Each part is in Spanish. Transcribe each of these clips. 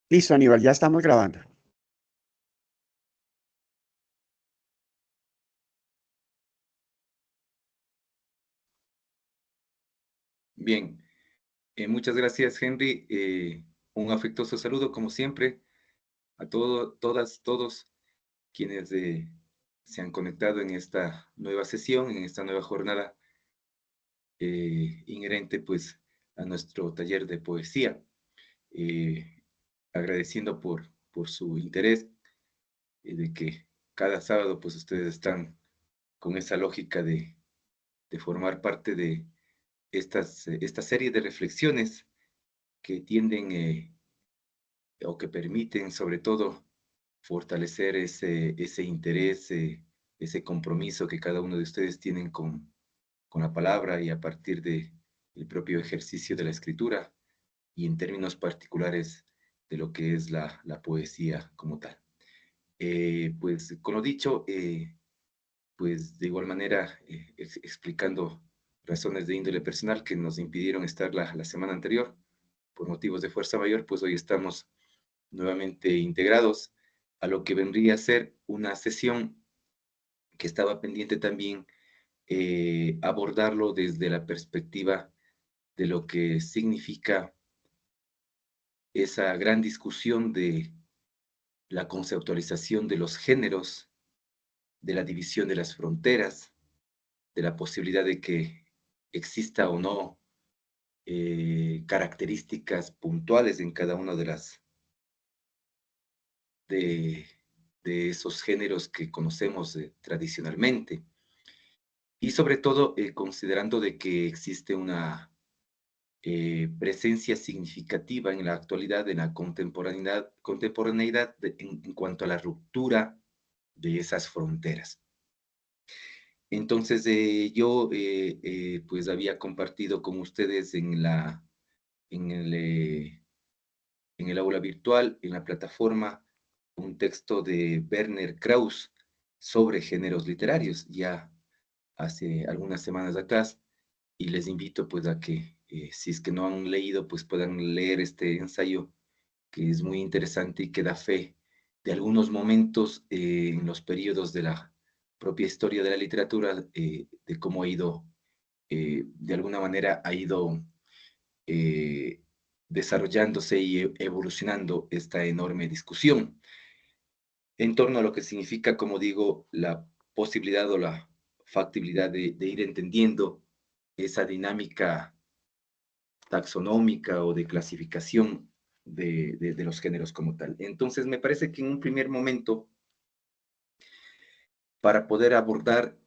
Listo, Aníbal, ya estamos grabando. Bien, muchas gracias, Henry. Un afectuoso saludo, como siempre, a todos quienes se han conectado en esta nueva sesión, en esta nueva jornada inherente, pues, a nuestro taller de poesía. Eh, Agradeciendo por su interés, de que cada sábado, pues, ustedes están con esa lógica de formar parte de esta serie de reflexiones que tienden o que permiten sobre todo fortalecer ese interés, ese compromiso que cada uno de ustedes tienen con la palabra y a partir de el propio ejercicio de la escritura y en términos particulares de lo que es la poesía como tal. Pues con lo dicho, pues de igual manera explicando razones de índole personal que nos impidieron estar la semana anterior por motivos de fuerza mayor, pues hoy estamos nuevamente integrados a lo que vendría a ser una sesión que estaba pendiente también abordarlo desde la perspectiva de lo que significa esa gran discusión de la conceptualización de los géneros, de la división de las fronteras, de la posibilidad de que exista o no características puntuales en cada una de, de esos géneros que conocemos tradicionalmente. Y sobre todo considerando de que existe una presencia significativa en la actualidad, en la contemporaneidad en cuanto a la ruptura de esas fronteras. Entonces yo pues había compartido con ustedes en, el, eh, en el aula virtual, en la plataforma, un texto de Werner Krauss sobre géneros literarios, ya hace algunas semanas atrás, y les invito pues a que si es que no han leído, pues puedan leer este ensayo que es muy interesante y que da fe de algunos momentos en los periodos de la propia historia de la literatura, de cómo ha ido, de alguna manera ha ido eh, desarrollándose y evolucionando esta enorme discusión en torno a lo que significa, como digo, la posibilidad o la factibilidad de ir entendiendo esa dinámica taxonómica o de clasificación de los géneros como tal. Entonces, me parece que en un primer momento, para poder abordar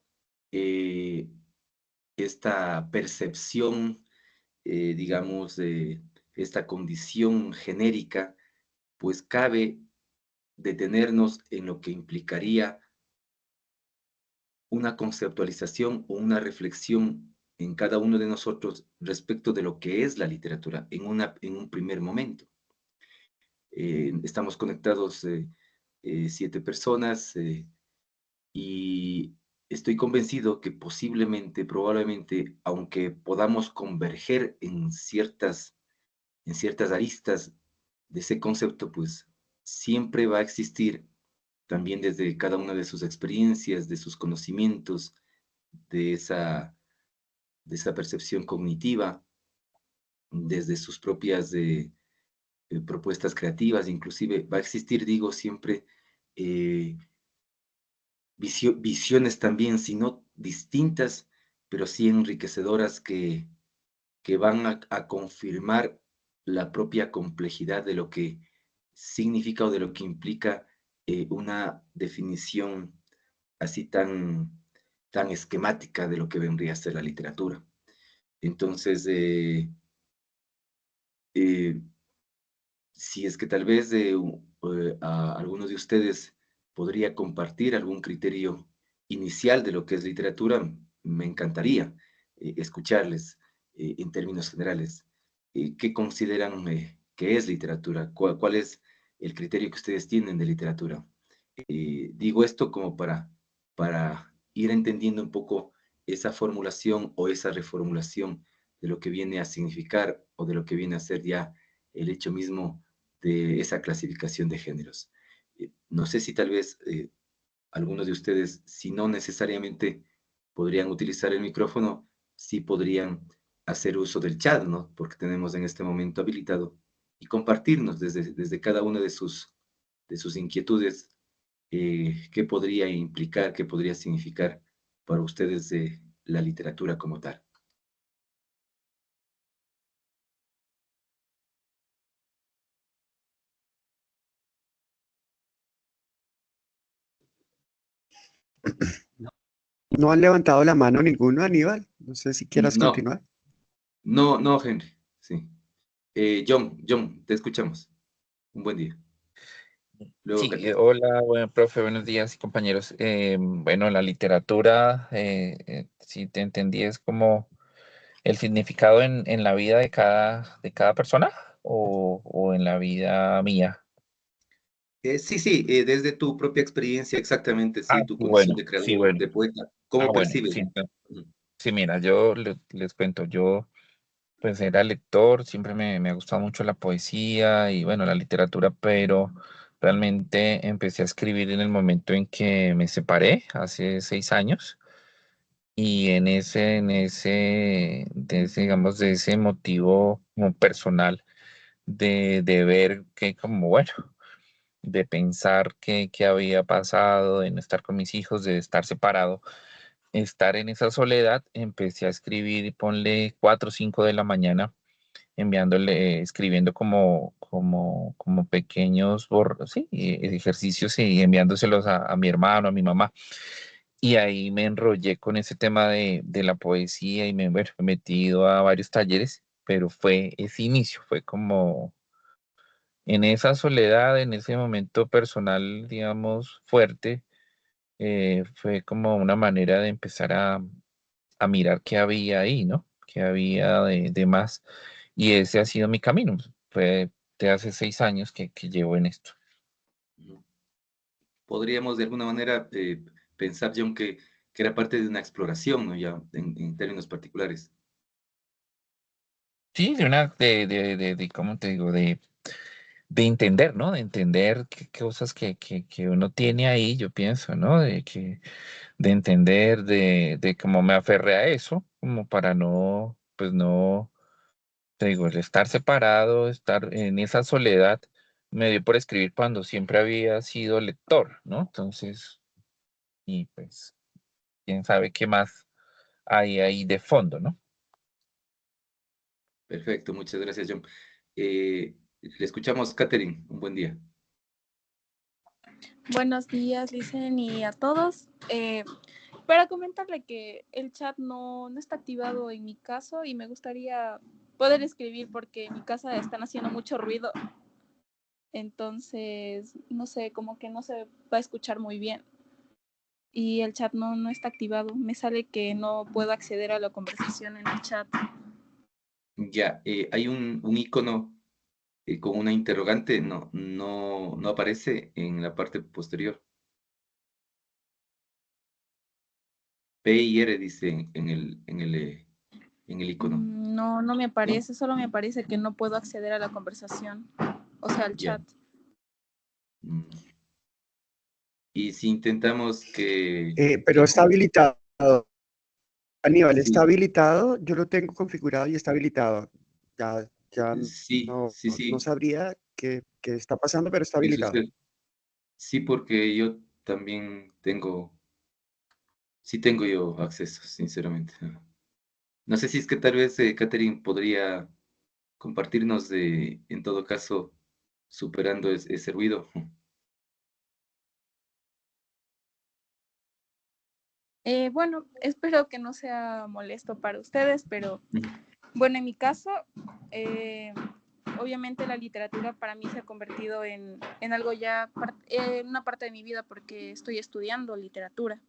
eh, esta percepción, digamos, de esta condición genérica, pues cabe detenernos en lo que implicaría una conceptualización o una reflexión en cada uno de nosotros respecto de lo que es la literatura en un primer momento. Estamos conectados 7 personas y estoy convencido que posiblemente, probablemente, aunque podamos converger en ciertas aristas de ese concepto, pues siempre va a existir también desde cada una de sus experiencias, de sus conocimientos, de esa, de esa percepción cognitiva, desde sus propias propuestas creativas, inclusive va a existir, digo, siempre eh, visiones también, si no distintas, pero sí enriquecedoras que van a confirmar la propia complejidad de lo que significa o de lo que implica una definición así tan esquemática de lo que vendría a ser la literatura. Entonces, eh, si es que tal vez a algunos de ustedes podría compartir algún criterio inicial de lo que es literatura, me encantaría escucharles en términos generales. ¿Qué consideran que es literatura? ¿Cuál es el criterio que ustedes tienen de literatura? Digo esto como para ir entendiendo un poco esa formulación o esa reformulación de lo que viene a significar o de lo que viene a ser ya el hecho mismo de esa clasificación de géneros. No sé si tal vez algunos de ustedes, si no necesariamente podrían utilizar el micrófono, sí podrían hacer uso del chat, ¿no? Porque tenemos en este momento habilitado y compartirnos desde cada una de sus inquietudes, qué podría implicar, qué podría significar para ustedes de la literatura como tal. No han levantado la mano ninguno, Aníbal. No sé si quieras No, continuar. no, Henry, sí. John, te escuchamos. Un buen día. Luego, Sí, Catherine. hola, bueno, profe, buenos días, compañeros. Bueno, la literatura, si te entendí, es como el significado en la vida de cada persona o en la vida mía. Sí, desde tu propia experiencia, exactamente, Ah, sí, tu sí, condición bueno, de sí, creador, bueno. de poeta, Ah, ¿cómo bueno, percibes? sí, Ujú, sí, mira, yo les cuento, yo pues era lector, siempre me ha gustado mucho la poesía y bueno, la literatura, pero realmente empecé a escribir en el momento en que me separé, hace 6 años. Y digamos, de ese motivo como personal de ver que como, bueno, de pensar que había pasado, de no estar con mis hijos, de estar separado, estar en esa soledad, empecé a escribir, y ponle 4 o 5 de la mañana, escribiendo como pequeños sí, ejercicios y enviándoselos a mi hermano, a mi mamá. Y ahí me enrollé con ese tema de la poesía y bueno, me he metido a varios talleres, pero fue ese inicio, fue como en esa soledad, en ese momento personal, digamos, fuerte, fue como una manera de empezar a mirar qué había ahí, ¿no? Qué había de más. Y ese ha sido mi camino. Fue de hace 6 años que llevo en esto. ujú. Podríamos de alguna manera pensar, John, que era parte de una exploración, ¿no? Ya en términos particulares. Sí, ¿cómo te digo? De entender, ¿no? De entender qué cosas que uno tiene ahí, yo pienso, ¿no? De entender, de cómo me aferré a eso, como para no, pues no, te digo, el estar separado, estar en esa soledad, me dio por escribir cuando siempre había sido lector, ¿no? Entonces, y pues, quién sabe qué más hay ahí de fondo, ¿no? Perfecto, muchas gracias, John. Le escuchamos, Catherine, un buen día. Buenos días, Licen, y a todos. Para comentarle que el chat no está activado en mi caso y me gustaría poder escribir porque en mi casa están haciendo mucho ruido. Entonces, no sé, como que no se va a escuchar muy bien. Y el chat no está activado. Me sale que no puedo acceder a la conversación en el chat. Ya, hay un icono con una interrogante, no aparece en la parte posterior. P y R dice en el icono, No me ¿no? aparece, solo me aparece que no puedo acceder a la conversación, o sea, al Ya. chat. Mm. Y si intentamos Pero está habilitado. Aníbal, está sí, habilitado. Yo lo tengo configurado y está habilitado. Ya no sí, sabría qué está pasando, pero está ¿qué habilitado. sucede? Sí, porque yo también sí tengo yo acceso, sinceramente. No sé si es que tal vez Catherine podría compartirnos en todo caso, superando ese ruido. Bueno, espero que no sea molesto para ustedes, pero bueno, en mi caso, eh, obviamente la literatura para mí se ha convertido en algo ya, en una parte de mi vida porque estoy estudiando literatura.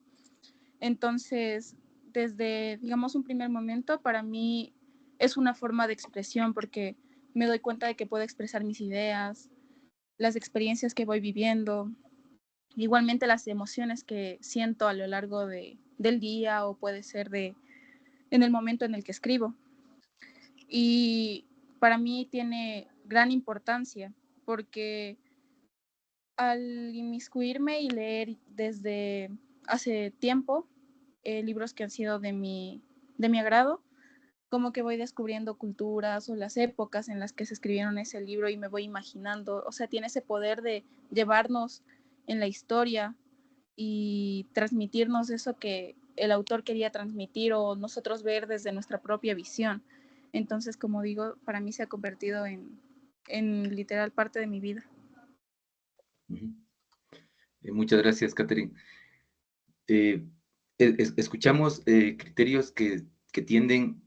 Entonces, desde, digamos, un primer momento, para mí es una forma de expresión porque me doy cuenta de que puedo expresar mis ideas, las experiencias que voy viviendo, igualmente las emociones que siento a lo largo del día o puede ser en el momento en el que escribo. Y para mí tiene gran importancia porque al inmiscuirme y leer desde hace tiempo libros que han sido de mi agrado, como que voy descubriendo culturas o las épocas en las que se escribieron ese libro y me voy imaginando, o sea, tiene ese poder de llevarnos en la historia y transmitirnos eso que el autor quería transmitir o nosotros ver desde nuestra propia visión. Entonces, como digo, para mí se ha convertido en literal parte de mi vida. Muchas gracias, Catherine. Escuchamos criterios que tienden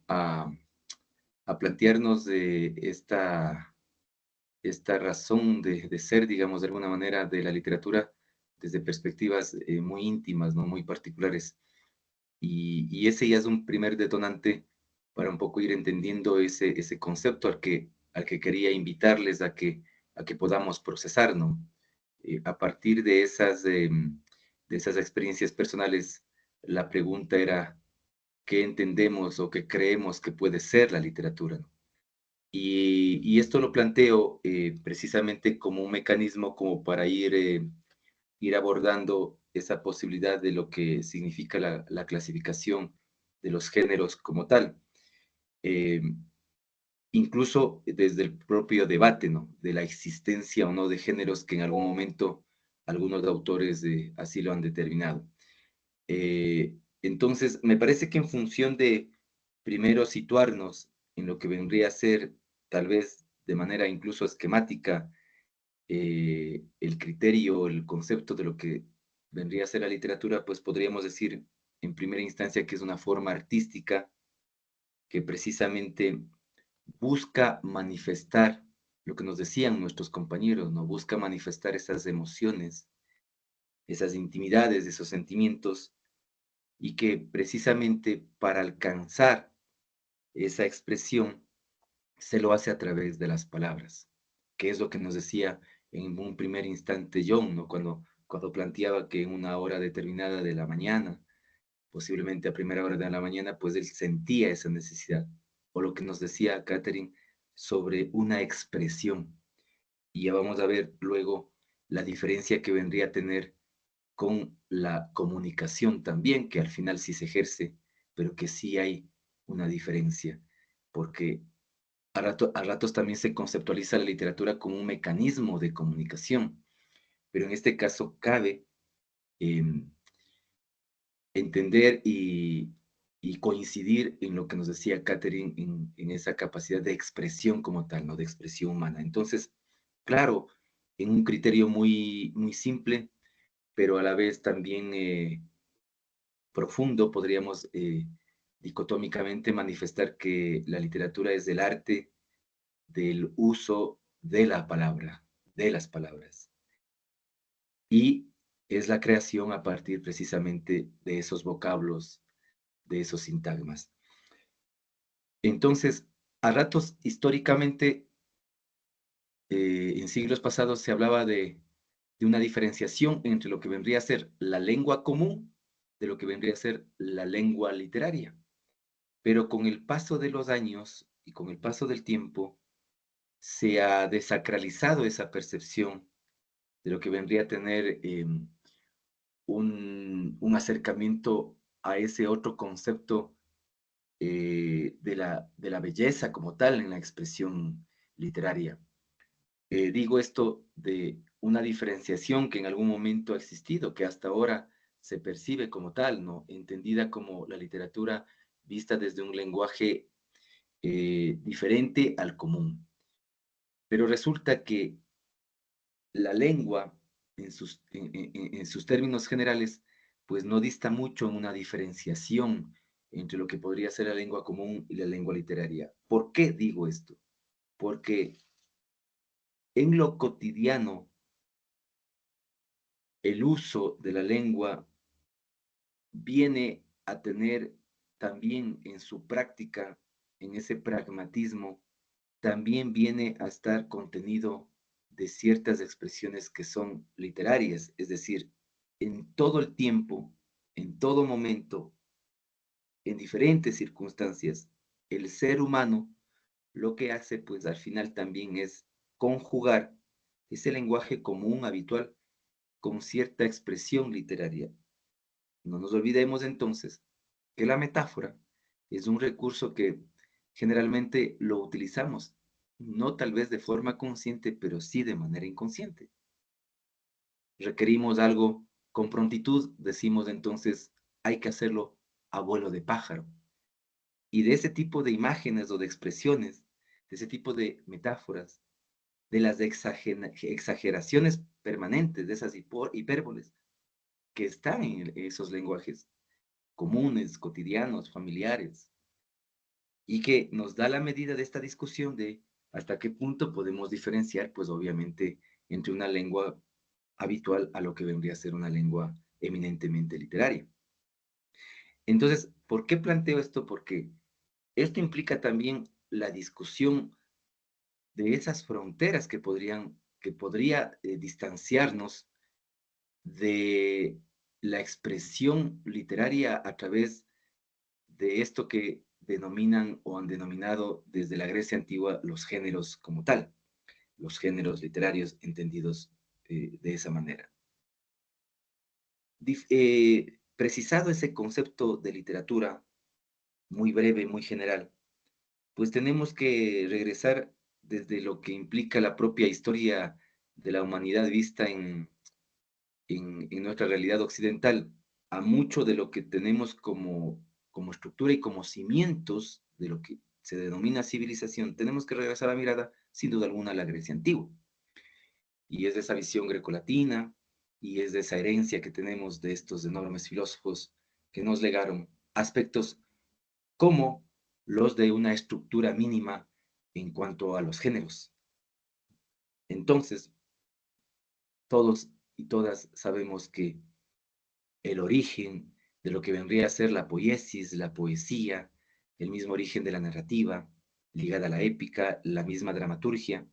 a plantearnos esta razón de ser, digamos, de alguna manera, de la literatura desde perspectivas muy íntimas, ¿no? Muy particulares. Y ese ya es un primer detonante para un poco ir entendiendo ese concepto al que quería invitarles a que podamos procesar, ¿no? A partir de esas experiencias personales, la pregunta era, ¿qué entendemos o qué creemos que puede ser la literatura? Y esto lo planteo precisamente como un mecanismo como para ir abordando esa posibilidad de lo que significa la clasificación de los géneros como tal. Eh, Incluso desde el propio debate, ¿no? De la existencia o no de géneros que en algún momento algunos autores así lo han determinado. Entonces, me parece que en función de primero situarnos en lo que vendría a ser, tal vez de manera incluso esquemática, el criterio, el concepto de lo que vendría a ser la literatura, pues podríamos decir en primera instancia que es una forma artística que precisamente busca manifestar lo que nos decían nuestros compañeros, ¿no? Busca manifestar esas emociones, esas intimidades, esos sentimientos, y que precisamente para alcanzar esa expresión se lo hace a través de las palabras, que es lo que nos decía en un primer instante John, ¿no? Cuando planteaba que en una hora determinada de la mañana, posiblemente a primera hora de la mañana, pues él sentía esa necesidad, o lo que nos decía Catherine sobre una expresión. Y ya vamos a ver luego la diferencia que vendría a tener con la comunicación también, que al final sí se ejerce, pero que sí hay una diferencia, porque a ratos también se conceptualiza la literatura como un mecanismo de comunicación, pero en este caso cabe eh, entender y coincidir en lo que nos decía Catherine en esa capacidad de expresión como tal, ¿no? De expresión humana. Entonces, claro, en un criterio muy, muy simple, pero a la vez también profundo, podríamos dicotómicamente manifestar que la literatura es el arte del uso de la palabra, de las palabras. Y es la creación a partir precisamente de esos vocablos, de esos sintagmas. Entonces, a ratos históricamente, en siglos pasados se hablaba de una diferenciación entre lo que vendría a ser la lengua común de lo que vendría a ser la lengua literaria. Pero con el paso de los años y con el paso del tiempo, se ha desacralizado esa percepción de lo que vendría a tener un acercamiento a ese otro concepto de la belleza como tal en la expresión literaria. Digo esto de una diferenciación que en algún momento ha existido, que hasta ahora se percibe como tal, ¿no? Entendida como la literatura vista desde un lenguaje diferente al común. Pero resulta que la lengua, en sus términos generales, pues no dista mucho en una diferenciación entre lo que podría ser la lengua común y la lengua literaria. ¿Por qué digo esto? Porque en lo cotidiano, el uso de la lengua viene a tener también en su práctica, en ese pragmatismo, también viene a estar contenido de ciertas expresiones que son literarias, es decir, en todo el tiempo, en todo momento, en diferentes circunstancias, el ser humano lo que hace pues al final también es conjugar ese lenguaje común habitual con cierta expresión literaria. No nos olvidemos entonces que la metáfora es un recurso que generalmente lo utilizamos, no tal vez de forma consciente, pero sí de manera inconsciente. Requerimos algo con prontitud, decimos entonces, hay que hacerlo a vuelo de pájaro. Y de ese tipo de imágenes o de expresiones, de ese tipo de metáforas, de las exageraciones permanentes, de esas hipérboles que están en esos lenguajes comunes, cotidianos, familiares, y que nos da la medida de esta discusión de hasta qué punto podemos diferenciar, pues obviamente, entre una lengua habitual a lo que vendría a ser una lengua eminentemente literaria. Entonces, ¿por qué planteo esto? Porque esto implica también la discusión de esas fronteras que podría distanciarnos de la expresión literaria a través de esto que denominan o han denominado desde la Grecia antigua los géneros como tal, los géneros literarios entendidos de esa manera. Precisado ese concepto de literatura, muy breve, muy general, pues tenemos que regresar desde lo que implica la propia historia de la humanidad vista en nuestra realidad occidental, a mucho de lo que tenemos como estructura y como cimientos de lo que se denomina civilización, tenemos que regresar la mirada, sin duda alguna, a la Grecia antigua. Y es de esa visión grecolatina, y es de esa herencia que tenemos de estos enormes filósofos que nos legaron aspectos como los de una estructura mínima en cuanto a los géneros. Entonces, todos y todas sabemos que el origen de lo que vendría a ser la poiesis, la poesía, el mismo origen de la narrativa, ligada a la épica, la misma dramaturgia,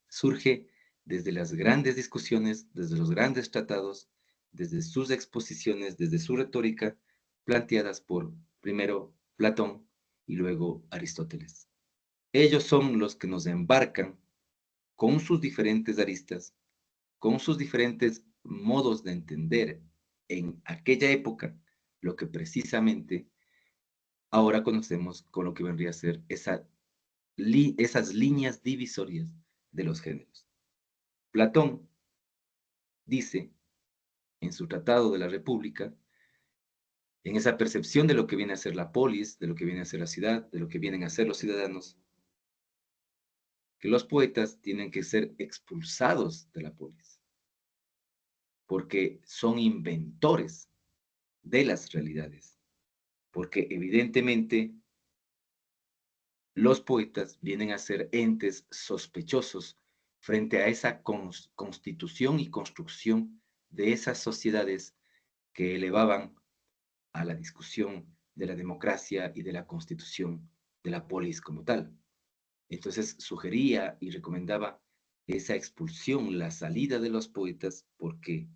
surge desde las grandes discusiones, desde los grandes tratados, desde sus exposiciones, desde su retórica, planteadas por primero Platón y luego Aristóteles. Ellos son los que nos embarcan con sus diferentes aristas, con sus diferentes modos de entender en aquella época lo que precisamente ahora conocemos con lo que vendría a ser esas líneas divisorias de los géneros. Platón dice en su Tratado de la República, en esa percepción de lo que viene a ser la polis, de lo que viene a ser la ciudad, de lo que vienen a ser los ciudadanos, que los poetas tienen que ser expulsados de la polis, porque son inventores de las realidades, porque evidentemente los poetas vienen a ser entes sospechosos frente a esa constitución y construcción de esas sociedades que elevaban a la discusión de la democracia y de la constitución de la polis como tal. Entonces sugería y recomendaba esa expulsión, la salida de los poetas, porque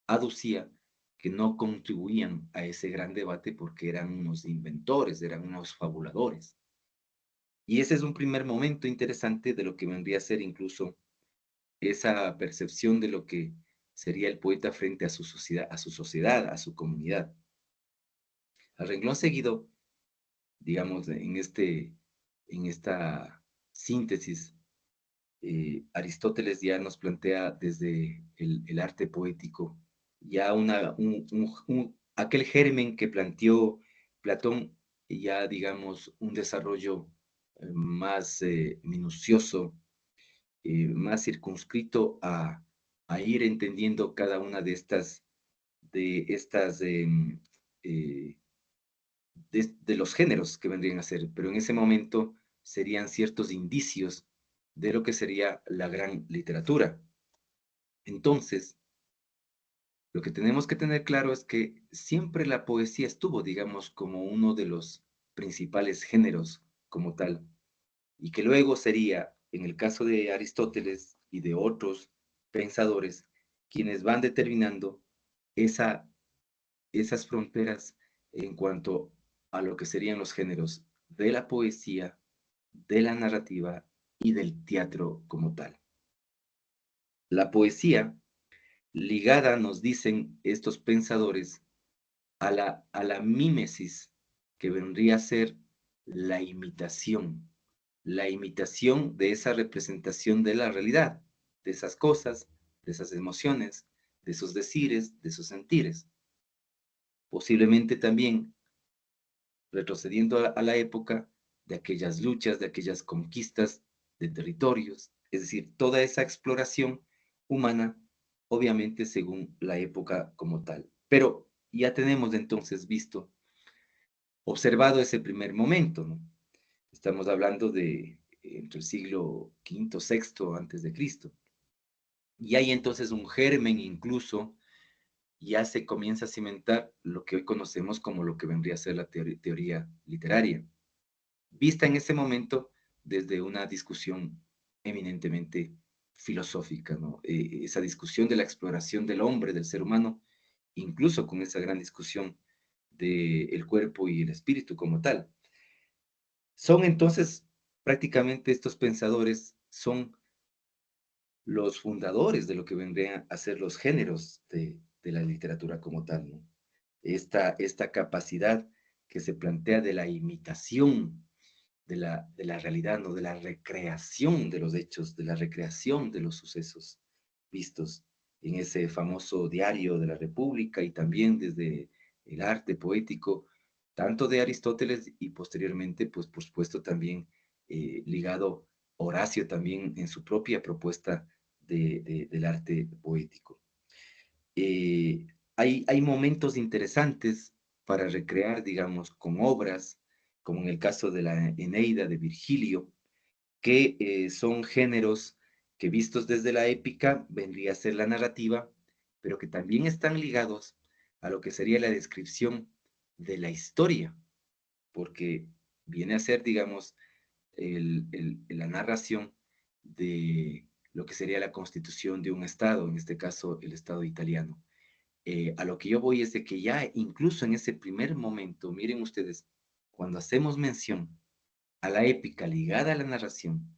aducía que no contribuían a ese gran debate porque eran unos inventores, eran unos fabuladores. Y ese es un primer momento interesante de lo que vendría a ser incluso esa percepción de lo que sería el poeta frente a su sociedad, a su comunidad. Al renglón seguido, digamos, en esta síntesis, Aristóteles ya nos plantea desde el arte poético ya aquel germen que planteó Platón, ya digamos un desarrollo más minucioso, más circunscrito a ir entendiendo cada una de estas eh, de los géneros que vendrían a ser, pero en ese momento serían ciertos indicios de lo que sería la gran literatura. Entonces, lo que tenemos que tener claro es que siempre la poesía estuvo, digamos, como uno de los principales géneros como tal, y que luego sería, en el caso de Aristóteles y de otros pensadores, quienes van determinando esas fronteras en cuanto a lo que serían los géneros de la poesía, de la narrativa y del teatro como tal. La poesía, ligada, nos dicen estos pensadores, a la mímesis, que vendría a ser la imitación de esa representación de la realidad, de esas cosas, de esas emociones, de esos decires, de esos sentires. Posiblemente también retrocediendo a la época de aquellas luchas, de aquellas conquistas de territorios, es decir, toda esa exploración humana, obviamente según la época como tal. Pero ya tenemos entonces visto, observado ese primer momento, ¿no? Estamos hablando de entre el siglo V, VI antes de Cristo. Y hay entonces un germen incluso, ya se comienza a cimentar lo que hoy conocemos como lo que vendría a ser la teoría literaria, vista en ese momento desde una discusión eminentemente filosófica, ¿no? Esa discusión de la exploración del hombre, del ser humano, incluso con esa gran discusión del cuerpo y el espíritu como tal. Son entonces prácticamente estos pensadores, son los fundadores de lo que vendrían a ser los géneros de la literatura como tal, ¿no? Esta capacidad que se plantea de la imitación de la realidad, ¿no? De la recreación de los hechos, de la recreación de los sucesos vistos en ese famoso diario de la República y también desde el arte poético, tanto de Aristóteles y posteriormente, pues por supuesto también ligado Horacio también en su propia propuesta del arte poético. Eh, hay momentos interesantes para recrear, digamos, con obras, como en el caso de la Eneida de Virgilio, que son géneros que vistos desde la épica vendría a ser la narrativa, pero que también están ligados a lo que sería la descripción de la historia, porque viene a ser, digamos, la narración de lo que sería la constitución de un Estado, en este caso el Estado italiano. A lo que yo voy es de que ya incluso en ese primer momento, miren ustedes, cuando hacemos mención a la épica ligada a la narración,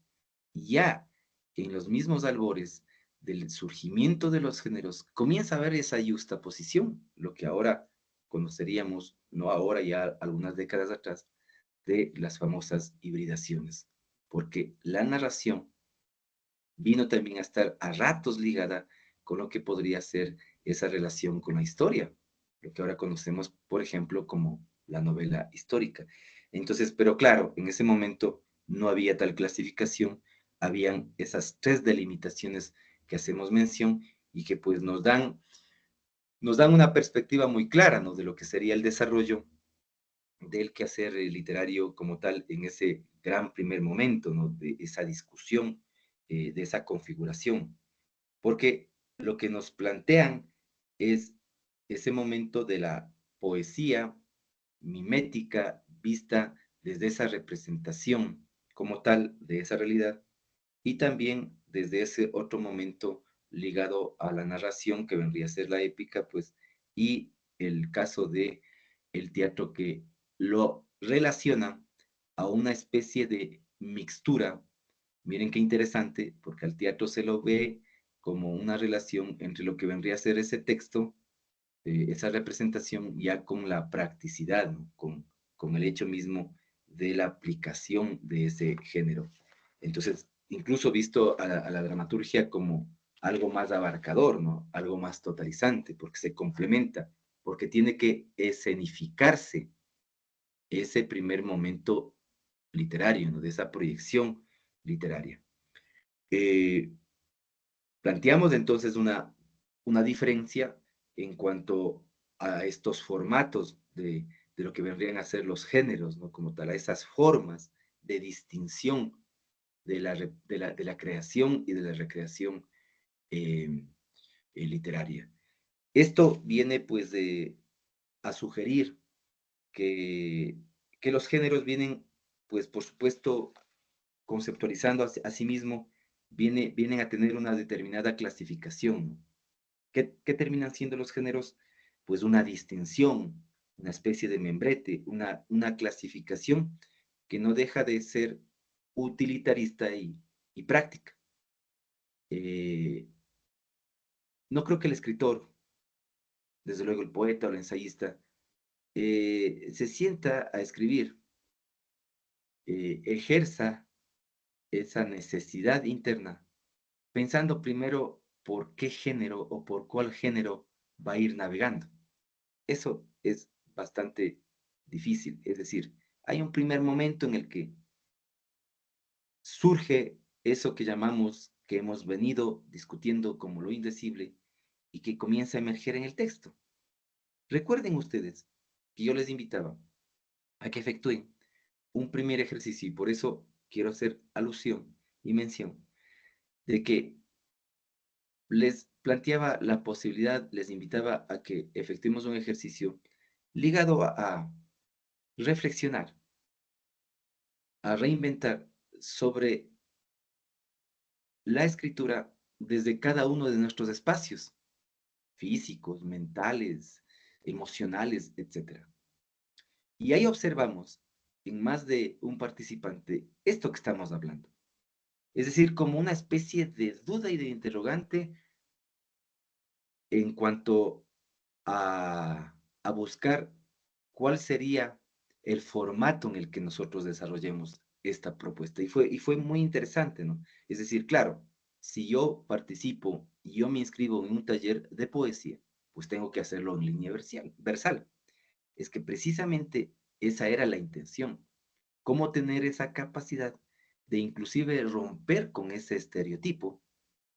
ya en los mismos albores del surgimiento de los géneros, comienza a haber esa justaposición, lo que ahora conoceríamos, no ahora, ya algunas décadas atrás, de las famosas hibridaciones, porque la narración vino también a estar a ratos ligada con lo que podría ser esa relación con la historia, lo que ahora conocemos, por ejemplo, como la novela histórica. Entonces, pero claro, en ese momento no había tal clasificación, habían esas tres delimitaciones que hacemos mención y que pues nos dan una perspectiva muy clara, ¿no? De lo que sería el desarrollo del quehacer literario como tal en ese gran primer momento, ¿no? De esa discusión, de esa configuración. Porque lo que nos plantean es ese momento de la poesía mimética vista desde esa representación como tal de esa realidad y también desde ese otro momento ligado a la narración que vendría a ser la épica, pues, y el caso de el teatro que lo relaciona a una especie de mixtura. Miren qué interesante, porque al teatro se lo ve como una relación entre lo que vendría a ser ese texto, esa representación, ya con la practicidad, ¿no? Con el hecho mismo de la aplicación de ese género. Entonces, incluso visto a la dramaturgia como algo más abarcador, ¿no? Algo más totalizante, porque se complementa, porque tiene que escenificarse ese primer momento literario, ¿no? De esa proyección literaria. Eh, Planteamos entonces una diferencia en cuanto a estos formatos de lo que vendrían a ser los géneros, ¿no? Como tal, a esas formas de distinción de la creación y de la recreación eh, literaria. Esto viene pues a sugerir que, que los géneros vienen, pues por supuesto, conceptualizando a sí mismo, vienen a tener una determinada clasificación, ¿no? ¿Qué terminan siendo los géneros? Pues una distinción, una especie de membrete, una clasificación que no deja de ser utilitarista y práctica. No creo que el escritor, desde luego el poeta o el ensayista, se sienta a escribir, ejerza esa necesidad interna, pensando primero por qué género o por cuál género va a ir navegando. Eso es bastante difícil. Es decir, hay un primer momento en el que surge eso que llamamos, que hemos venido discutiendo como lo indecible y que comienza a emerger en el texto. Recuerden ustedes que yo les invitaba a que efectúen un primer ejercicio y por eso quiero hacer alusión y mención de que les planteaba la posibilidad, les invitaba a que efectuemos un ejercicio ligado a reflexionar, a reinventar sobre la escritura desde cada uno de nuestros espacios físicos, mentales, emocionales, etc. Y ahí observamos en más de un participante esto que estamos hablando. Es decir, como una especie de duda y de interrogante en cuanto a buscar cuál sería el formato en el que nosotros desarrollemos esta propuesta. Y fue muy interesante, ¿no? Es decir, claro, si yo participo y yo me inscribo en un taller de poesía, pues tengo que hacerlo en línea versal. Es que precisamente esa era la intención. Cómo tener esa capacidad de inclusive romper con ese estereotipo,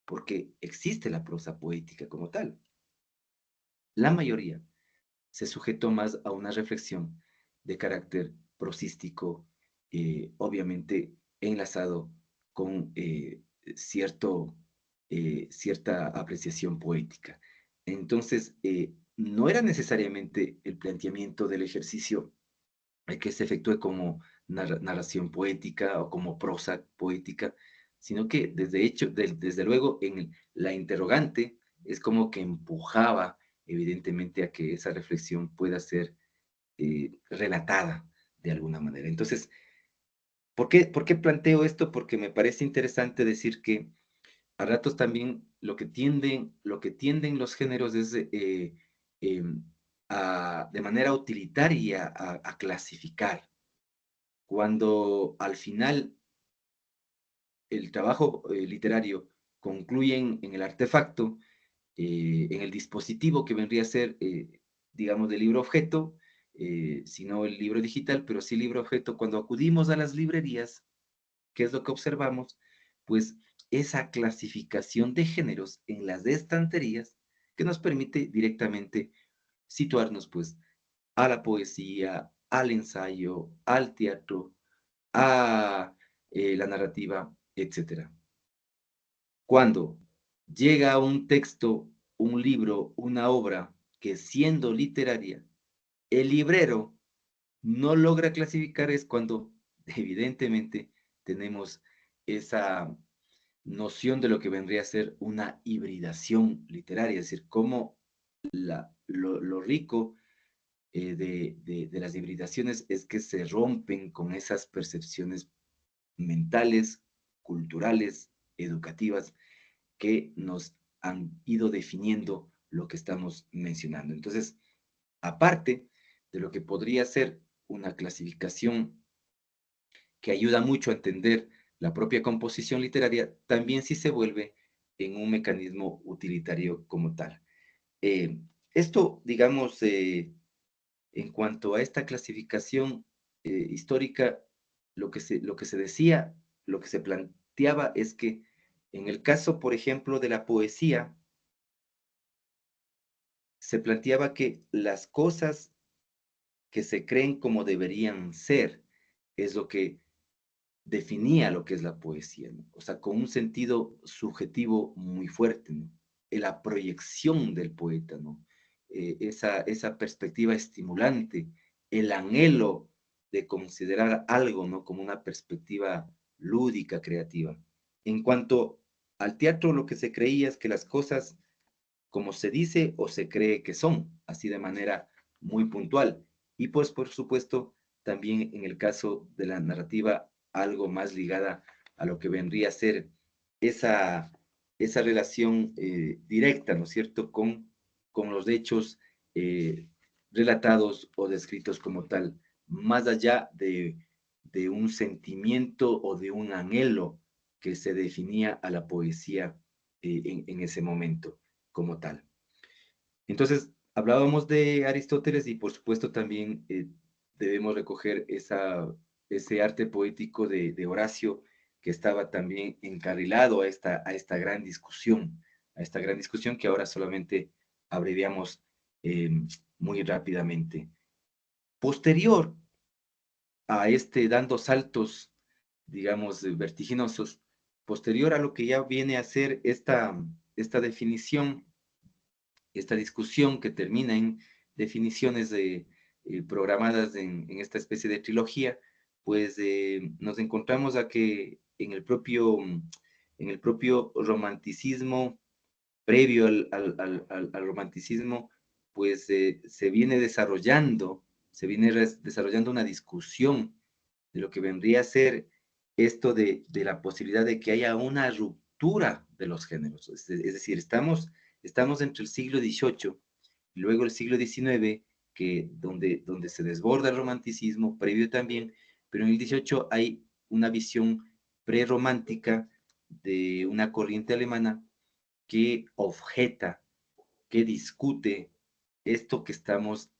porque existe la prosa poética como tal. La mayoría se sujetó más a una reflexión de carácter prosístico, obviamente enlazado con cierta apreciación poética. Entonces, no era necesariamente el planteamiento del ejercicio que se efectúe como narración poética o como prosa poética, sino que desde luego la interrogante es como que empujaba evidentemente a que esa reflexión pueda ser relatada de alguna manera. Entonces, ¿por qué planteo esto? Porque me parece interesante decir que a ratos también lo que tienden los géneros es de manera utilitaria a clasificar, cuando al final el trabajo literario concluye en el artefacto, en el dispositivo que vendría a ser, digamos, del libro objeto, si no el libro digital, pero sí libro objeto, cuando acudimos a las librerías, ¿qué es lo que observamos? Pues esa clasificación de géneros en las estanterías que nos permite directamente situarnos pues a la poesía, al ensayo, al teatro, a la narrativa, etc. Cuando llega un texto, un libro, una obra que siendo literaria, el librero no logra clasificar, es cuando evidentemente tenemos esa noción de lo que vendría a ser una hibridación literaria, es decir, cómo lo rico de las hibridaciones es que se rompen con esas percepciones mentales, culturales, educativas, que nos han ido definiendo lo que estamos mencionando. Entonces, aparte de lo que podría ser una clasificación que ayuda mucho a entender la propia composición literaria, también sí se vuelve en un mecanismo utilitario como tal. Esto, digamos, en cuanto a esta clasificación histórica, lo que se decía, lo que se planteaba es que en el caso, por ejemplo, de la poesía, se planteaba que las cosas que se creen como deberían ser es lo que definía lo que es la poesía, ¿no? O sea, con un sentido subjetivo muy fuerte, ¿no? La proyección del poeta, ¿no? Esa perspectiva estimulante, el anhelo de considerar algo, ¿no? Como una perspectiva lúdica, creativa. En cuanto al teatro, lo que se creía es que las cosas, como se dice o se cree que son, así de manera muy puntual. Y pues, por supuesto, también en el caso de la narrativa, algo más ligada a lo que vendría a ser esa relación directa, ¿no es cierto?, con los hechos relatados o descritos como tal, más allá de un sentimiento o de un anhelo que se definía a la poesía en ese momento como tal. Entonces, hablábamos de Aristóteles y por supuesto también debemos recoger ese arte poético de Horacio, que estaba también encarrilado a esta gran discusión, que ahora solamente abreviamos muy rápidamente. Posterior a dando saltos, digamos, vertiginosos, posterior a lo que ya viene a ser esta definición, esta discusión que termina en definiciones programadas en esta especie de trilogía, pues nos encontramos a que en el propio romanticismo, previo al romanticismo, pues se viene desarrollando una discusión de lo que vendría a ser esto de la posibilidad de que haya una ruptura de los géneros. Es decir, estamos entre el siglo XVIII y luego el siglo XIX, donde se desborda el romanticismo, previo también, pero en el XVIII hay una visión prerromántica de una corriente alemana que objeta, que discute esto que estamos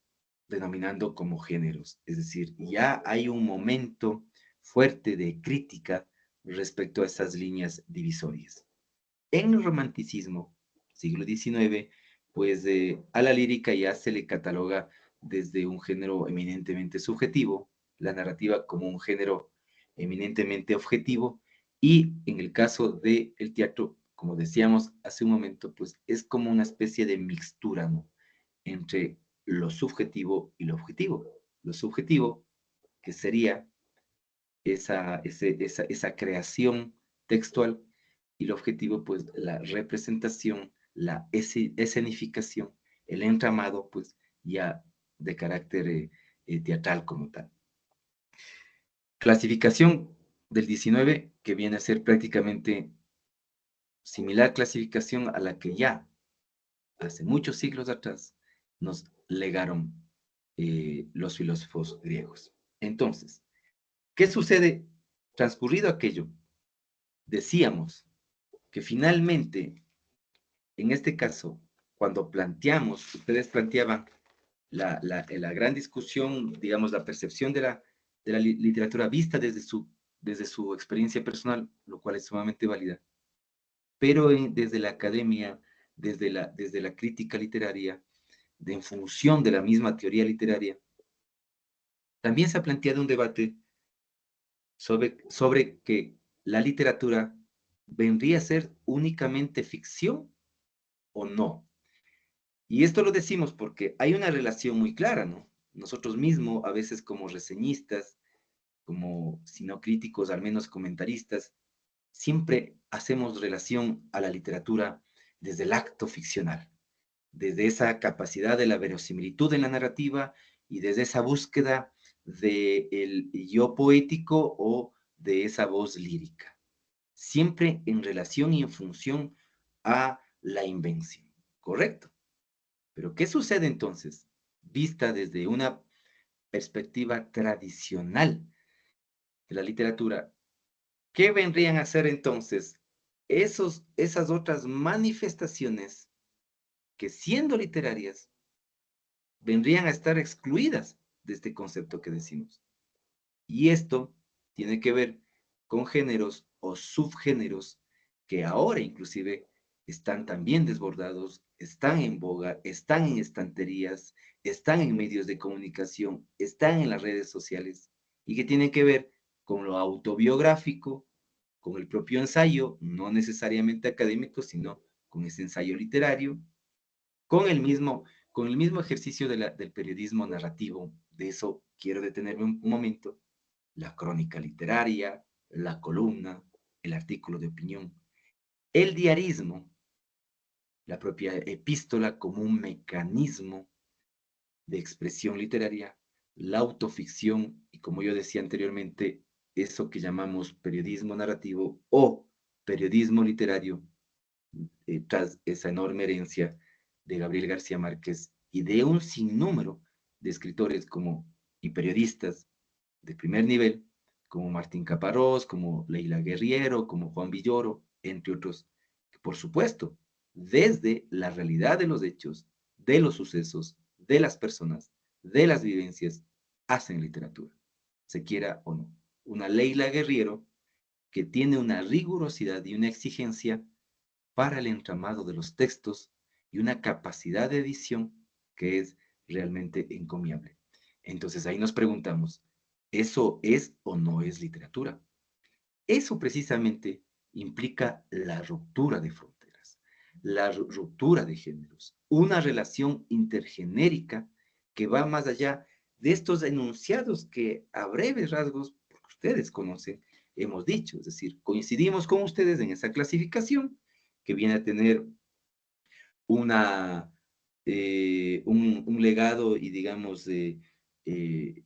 denominando como géneros. Es decir, ya hay un momento fuerte de crítica respecto a estas líneas divisorias. En el romanticismo, siglo XIX, pues a la lírica ya se le cataloga desde un género eminentemente subjetivo, la narrativa como un género eminentemente objetivo, y en el caso del teatro, como decíamos hace un momento, pues es como una especie de mixtura, ¿no?, entre lo subjetivo y lo objetivo. Lo subjetivo, que sería esa creación textual, y lo objetivo, pues la representación, la escenificación, el entramado, pues ya de carácter teatral como tal. Clasificación del 19, que viene a ser prácticamente similar clasificación a la que ya hace muchos siglos atrás nos legaron los filósofos griegos. Entonces, ¿qué sucede? Transcurrido aquello, decíamos que finalmente, en este caso, cuando planteamos, ustedes planteaban la gran discusión, digamos, la percepción de la literatura vista desde su experiencia personal, lo cual es sumamente válida, pero desde la academia, desde la crítica literaria, en función de la misma teoría literaria, también se ha planteado un debate sobre que la literatura vendría a ser únicamente ficción o no. Y esto lo decimos porque hay una relación muy clara, ¿no? Nosotros mismos, a veces como reseñistas, como si no críticos, al menos comentaristas, siempre hacemos relación a la literatura desde el acto ficcional, desde esa capacidad de la verosimilitud en la narrativa y desde esa búsqueda del yo poético o de esa voz lírica, siempre en relación y en función a la invención, ¿correcto? Pero ¿qué sucede entonces? Vista desde una perspectiva tradicional de la literatura, ¿qué vendrían a ser entonces esas otras manifestaciones que, siendo literarias, vendrían a estar excluidas de este concepto que decimos? Y esto tiene que ver con géneros o subgéneros que ahora inclusive están también desbordados, están en boga, están en estanterías, están en medios de comunicación, están en las redes sociales, y que tienen que ver con lo autobiográfico, con el propio ensayo, no necesariamente académico, sino con ese ensayo literario, con el mismo ejercicio del periodismo narrativo. De eso quiero detenerme un momento. La crónica literaria, la columna, el artículo de opinión, el diarismo, la propia epístola como un mecanismo de expresión literaria, la autoficción y, como yo decía anteriormente, eso que llamamos periodismo narrativo o periodismo literario, tras esa enorme herencia de Gabriel García Márquez y de un sinnúmero de escritores y periodistas de primer nivel, como Martín Caparrós, como Leila Guerriero, como Juan Villoro, entre otros, que por supuesto, desde la realidad de los hechos, de los sucesos, de las personas, de las vivencias, hacen literatura, se quiera o no. Una Leila Guerriero que tiene una rigurosidad y una exigencia para el entramado de los textos y una capacidad de edición que es realmente encomiable. Entonces ahí nos preguntamos, ¿eso es o no es literatura? Eso precisamente implica la ruptura de fronteras, la ruptura de géneros, una relación intergenérica que va más allá de estos enunciados que a breves rasgos, porque ustedes conocen, hemos dicho, es decir, coincidimos con ustedes en esa clasificación que viene a tener un legado y digamos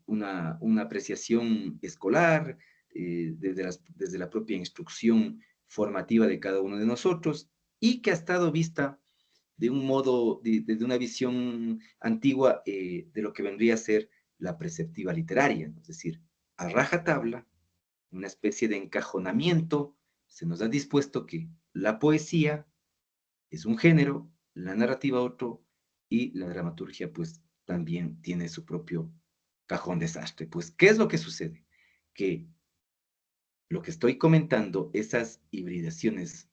una apreciación escolar desde la propia instrucción formativa de cada uno de nosotros y que ha estado vista de un modo, desde una visión antigua de lo que vendría a ser la preceptiva literaria, es decir, a rajatabla, una especie de encajonamiento, se nos ha dispuesto que la poesía es un género, la narrativa otro, y la dramaturgia pues también tiene su propio cajón desastre. Pues, ¿qué es lo que sucede? Que lo que estoy comentando, esas hibridaciones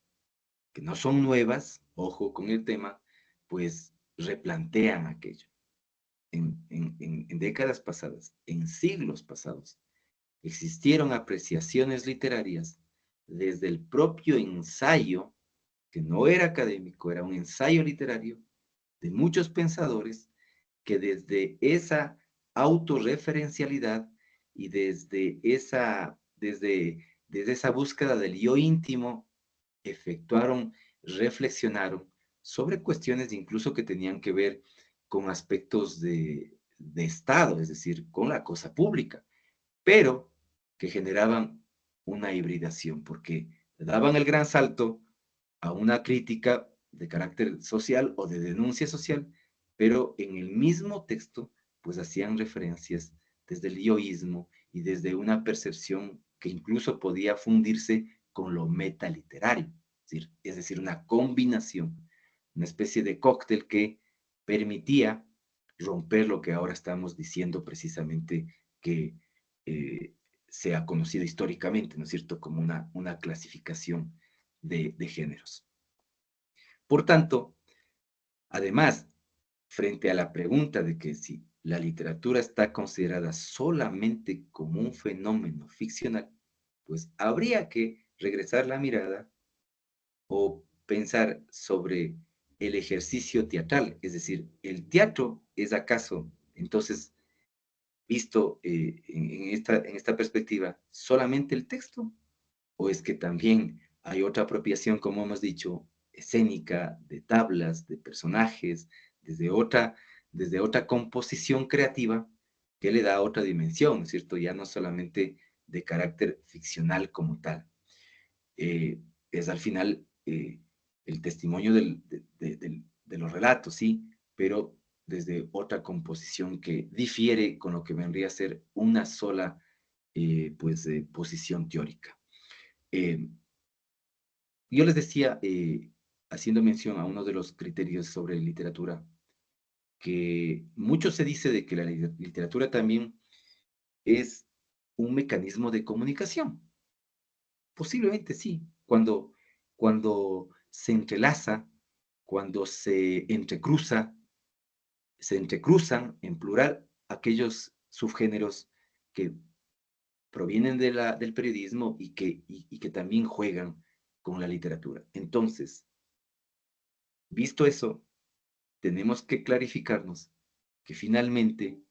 que no son nuevas, ojo con el tema, pues replantean aquello. En décadas pasadas, en siglos pasados, existieron apreciaciones literarias desde el propio ensayo, que no era académico, era un ensayo literario de muchos pensadores que autorreferencialidad y desde esa búsqueda del yo íntimo, efectuaron, reflexionaron sobre cuestiones incluso que tenían que ver con aspectos de Estado, es decir, con la cosa pública, pero que generaban una hibridación, porque daban el gran salto a una crítica de carácter social o de denuncia social, pero en el mismo texto, pues hacían referencias desde el yoísmo y desde una percepción que incluso podía fundirse con lo metaliterario, es decir, una combinación, una especie de cóctel que permitía romper lo que ahora estamos diciendo precisamente que se ha conocido históricamente, ¿no es cierto?, como una clasificación de géneros. Por tanto, además, frente a la pregunta de que si la literatura está considerada solamente como un fenómeno ficcional, pues habría que regresar la mirada o pensar sobre el ejercicio teatral, es decir, ¿el teatro es acaso, entonces, visto en esta perspectiva, solamente el texto? ¿O es que también hay otra apropiación, como hemos dicho, escénica, de tablas, de personajes, desde otra composición creativa que le da otra dimensión, ¿cierto? Ya no solamente de carácter ficcional como tal. Es al final el testimonio de los relatos, sí, pero desde otra composición que difiere con lo que vendría a ser una sola posición teórica. Yo les decía, haciendo mención a uno de los criterios sobre literatura, que mucho se dice de que la literatura también es un mecanismo de comunicación. Posiblemente sí, cuando se entrelaza, cuando se entrecruzan en plural aquellos subgéneros que provienen del periodismo y que también juegan con la literatura. Entonces, visto eso, tenemos que clarificarnos que finalmente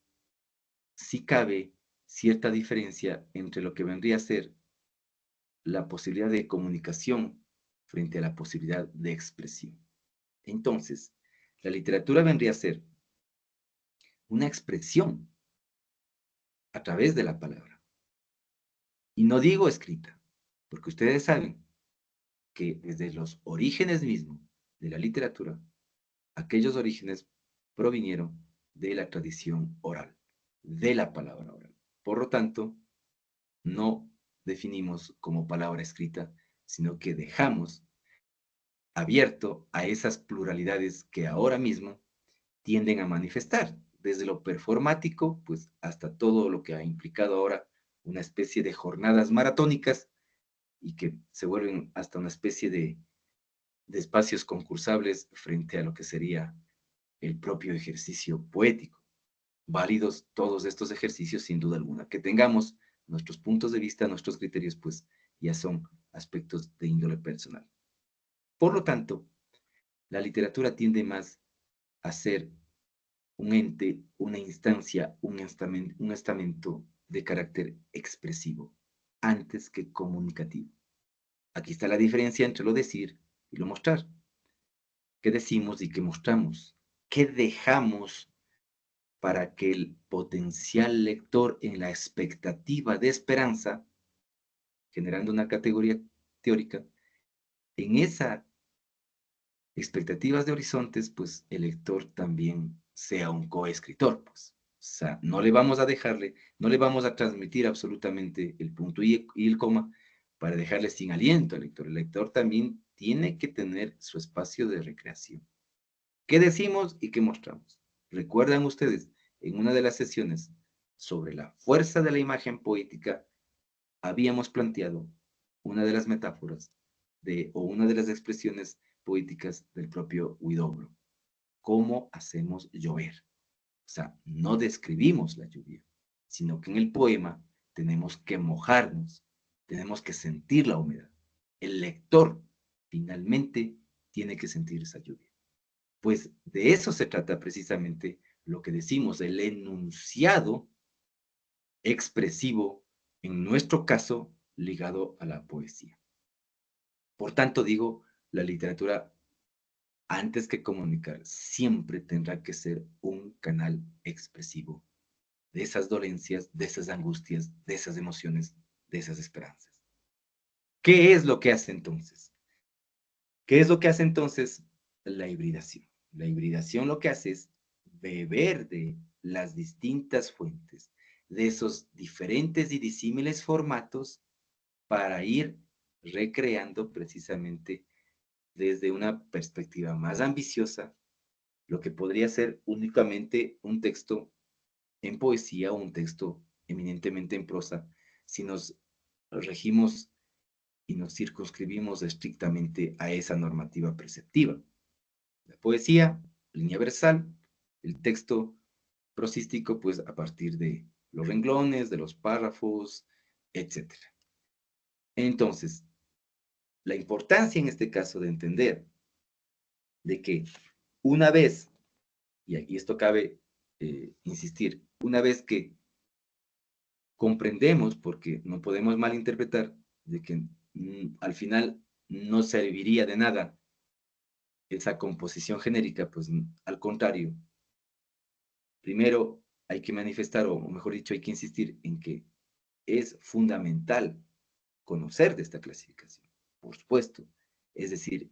sí cabe cierta diferencia entre lo que vendría a ser la posibilidad de comunicación frente a la posibilidad de expresión. Entonces, la literatura vendría a ser una expresión a través de la palabra. Y no digo escrita, porque ustedes saben que desde los orígenes mismos de la literatura, aquellos orígenes provinieron de la tradición oral, de la palabra oral. Por lo tanto, no definimos como palabra escrita, sino que dejamos abierto a esas pluralidades que ahora mismo tienden a manifestar, desde lo performático, pues hasta todo lo que ha implicado ahora una especie de jornadas maratónicas y que se vuelven hasta una especie de espacios concursables frente a lo que sería el propio ejercicio poético. Válidos todos estos ejercicios, sin duda alguna. Que tengamos nuestros puntos de vista, nuestros criterios, pues ya son aspectos de índole personal. Por lo tanto, la literatura tiende más a ser un ente, una instancia, un estamento de carácter expresivo, antes que comunicativo. Aquí está la diferencia entre lo decir y lo mostrar. ¿Qué decimos y qué mostramos? ¿Qué dejamos para que el potencial lector, en la expectativa de esperanza, generando una categoría teórica, en esa expectativas de horizontes, pues el lector también sea un coescritor, pues? O sea, no le vamos a dejarle, no le vamos a transmitir absolutamente el punto y el coma para dejarle sin aliento al lector. El lector también tiene que tener su espacio de recreación. ¿Qué decimos y qué mostramos? ¿Recuerdan ustedes en una de las sesiones sobre la fuerza de la imagen poética? Habíamos planteado una de las metáforas o una de las expresiones poéticas del propio Huidobro. ¿Cómo hacemos llover? O sea, no describimos la lluvia, sino que en el poema tenemos que mojarnos, tenemos que sentir la humedad. El lector finalmente tiene que sentir esa lluvia. Pues de eso se trata precisamente lo que decimos, el enunciado expresivo, en nuestro caso, ligado a la poesía. Por tanto, digo, la literatura, antes que comunicar, siempre tendrá que ser un canal expresivo de esas dolencias, de esas angustias, de esas emociones, de esas esperanzas. ¿Qué es lo que hace entonces? ¿Qué es lo que hace entonces la hibridación? La hibridación lo que hace es beber de las distintas fuentes, de esos diferentes y disímiles formatos para ir recreando precisamente desde una perspectiva más ambiciosa lo que podría ser únicamente un texto en poesía o un texto eminentemente en prosa, si nos regimos y nos circunscribimos estrictamente a esa normativa perceptiva. La poesía, línea versal, el texto prosístico, pues a partir de los renglones, de los párrafos, etc. Entonces, la importancia en este caso de entender de que una vez, y aquí esto cabe insistir, una vez que comprendemos, porque no podemos malinterpretar, de que al final no serviría de nada esa composición genérica, pues al contrario, primero hay que manifestar, o mejor dicho, hay que insistir en que es fundamental conocer de esta clasificación, por supuesto. Es decir,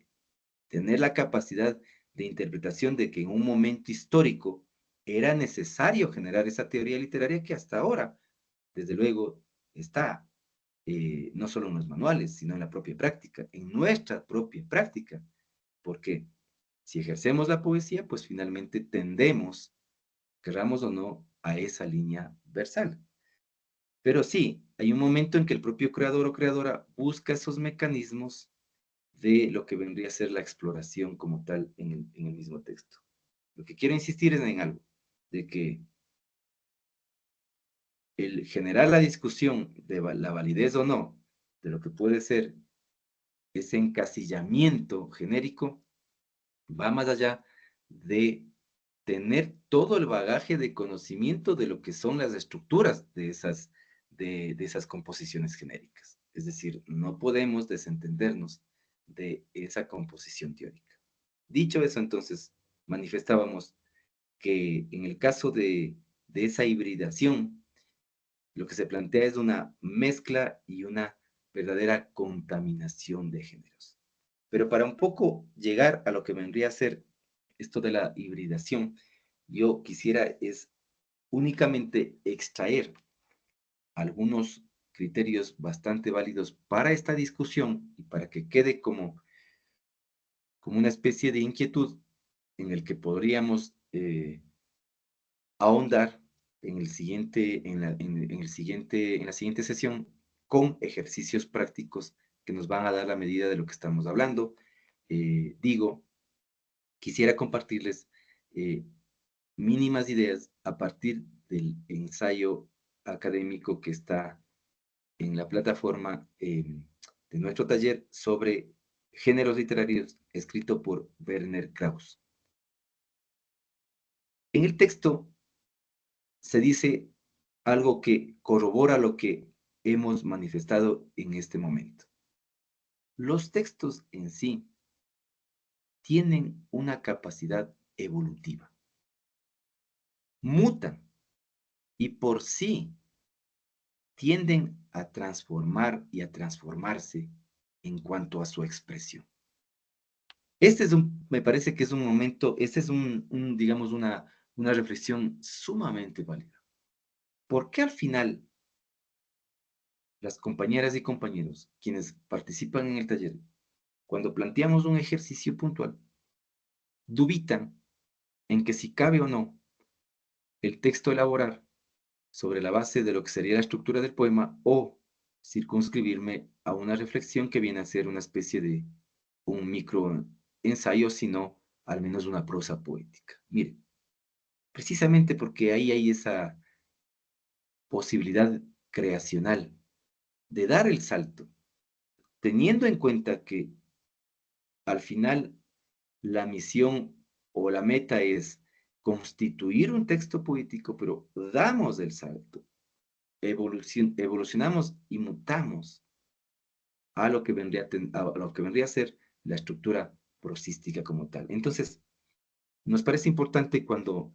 tener la capacidad de interpretación de que en un momento histórico era necesario generar esa teoría literaria que hasta ahora, desde luego, está no solo en los manuales, sino en la propia práctica, en nuestra propia práctica, porque si ejercemos la poesía, pues finalmente tendemos, querramos o no, a esa línea versal. Pero sí, hay un momento en que el propio creador o creadora busca esos mecanismos de lo que vendría a ser la exploración como tal en el mismo texto. Lo que quiero insistir es en algo, de que el generar la discusión de la validez o no de lo que puede ser ese encasillamiento genérico va más allá de tener todo el bagaje de conocimiento de lo que son las estructuras de esas composiciones genéricas. Es decir, no podemos desentendernos de esa composición teórica. Dicho eso, entonces, manifestábamos que en el caso de esa hibridación, lo que se plantea es una mezcla y una verdadera contaminación de géneros. Pero para un poco llegar a lo que vendría a ser esto de la hibridación, yo quisiera es únicamente extraer algunos criterios bastante válidos para esta discusión y para que quede como una especie de inquietud en el que podríamos ahondar en el siguiente, en la siguiente sesión con ejercicios prácticos que nos van a dar la medida de lo que estamos hablando. Quisiera compartirles mínimas ideas a partir del ensayo académico que está en la plataforma de nuestro taller sobre géneros literarios, escrito por Werner Krauss. En el texto se dice algo que corrobora lo que hemos manifestado en este momento. Los textos en sí tienen una capacidad evolutiva. Mutan y por sí tienden a transformar y a transformarse en cuanto a su expresión. Me parece que es un momento, digamos, una reflexión sumamente válida. ¿Por qué al final las compañeras y compañeros, quienes participan en el taller, cuando planteamos un ejercicio puntual, dubitan en que si cabe o no el texto elaborar sobre la base de lo que sería la estructura del poema o circunscribirme a una reflexión que viene a ser una especie de un micro ensayo, sino al menos una prosa poética? Miren, precisamente porque ahí hay esa posibilidad creacional de dar el salto, teniendo en cuenta que al final la misión o la meta es constituir un texto poético, pero damos el salto, evolucionamos y mutamos a lo que vendría a ser la estructura prosística como tal. Entonces, nos parece importante cuando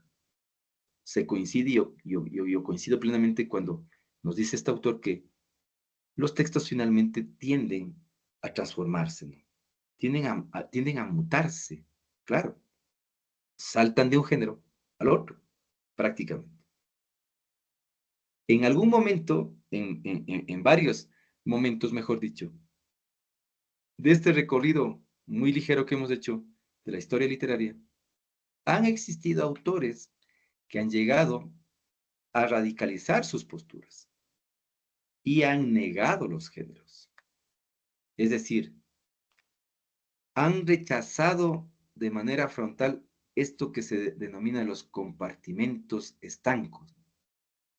se coincide, yo coincido plenamente cuando nos dice este autor que los textos finalmente tienden a transformarse, ¿no? Tienden a mutarse, claro, saltan de un género al otro, prácticamente. En algún momento, en varios momentos, mejor dicho, de este recorrido muy ligero que hemos hecho de la historia literaria, han existido autores que han llegado a radicalizar sus posturas y han negado los géneros. Es decir, han rechazado de manera frontal esto que se denomina los compartimentos estancos,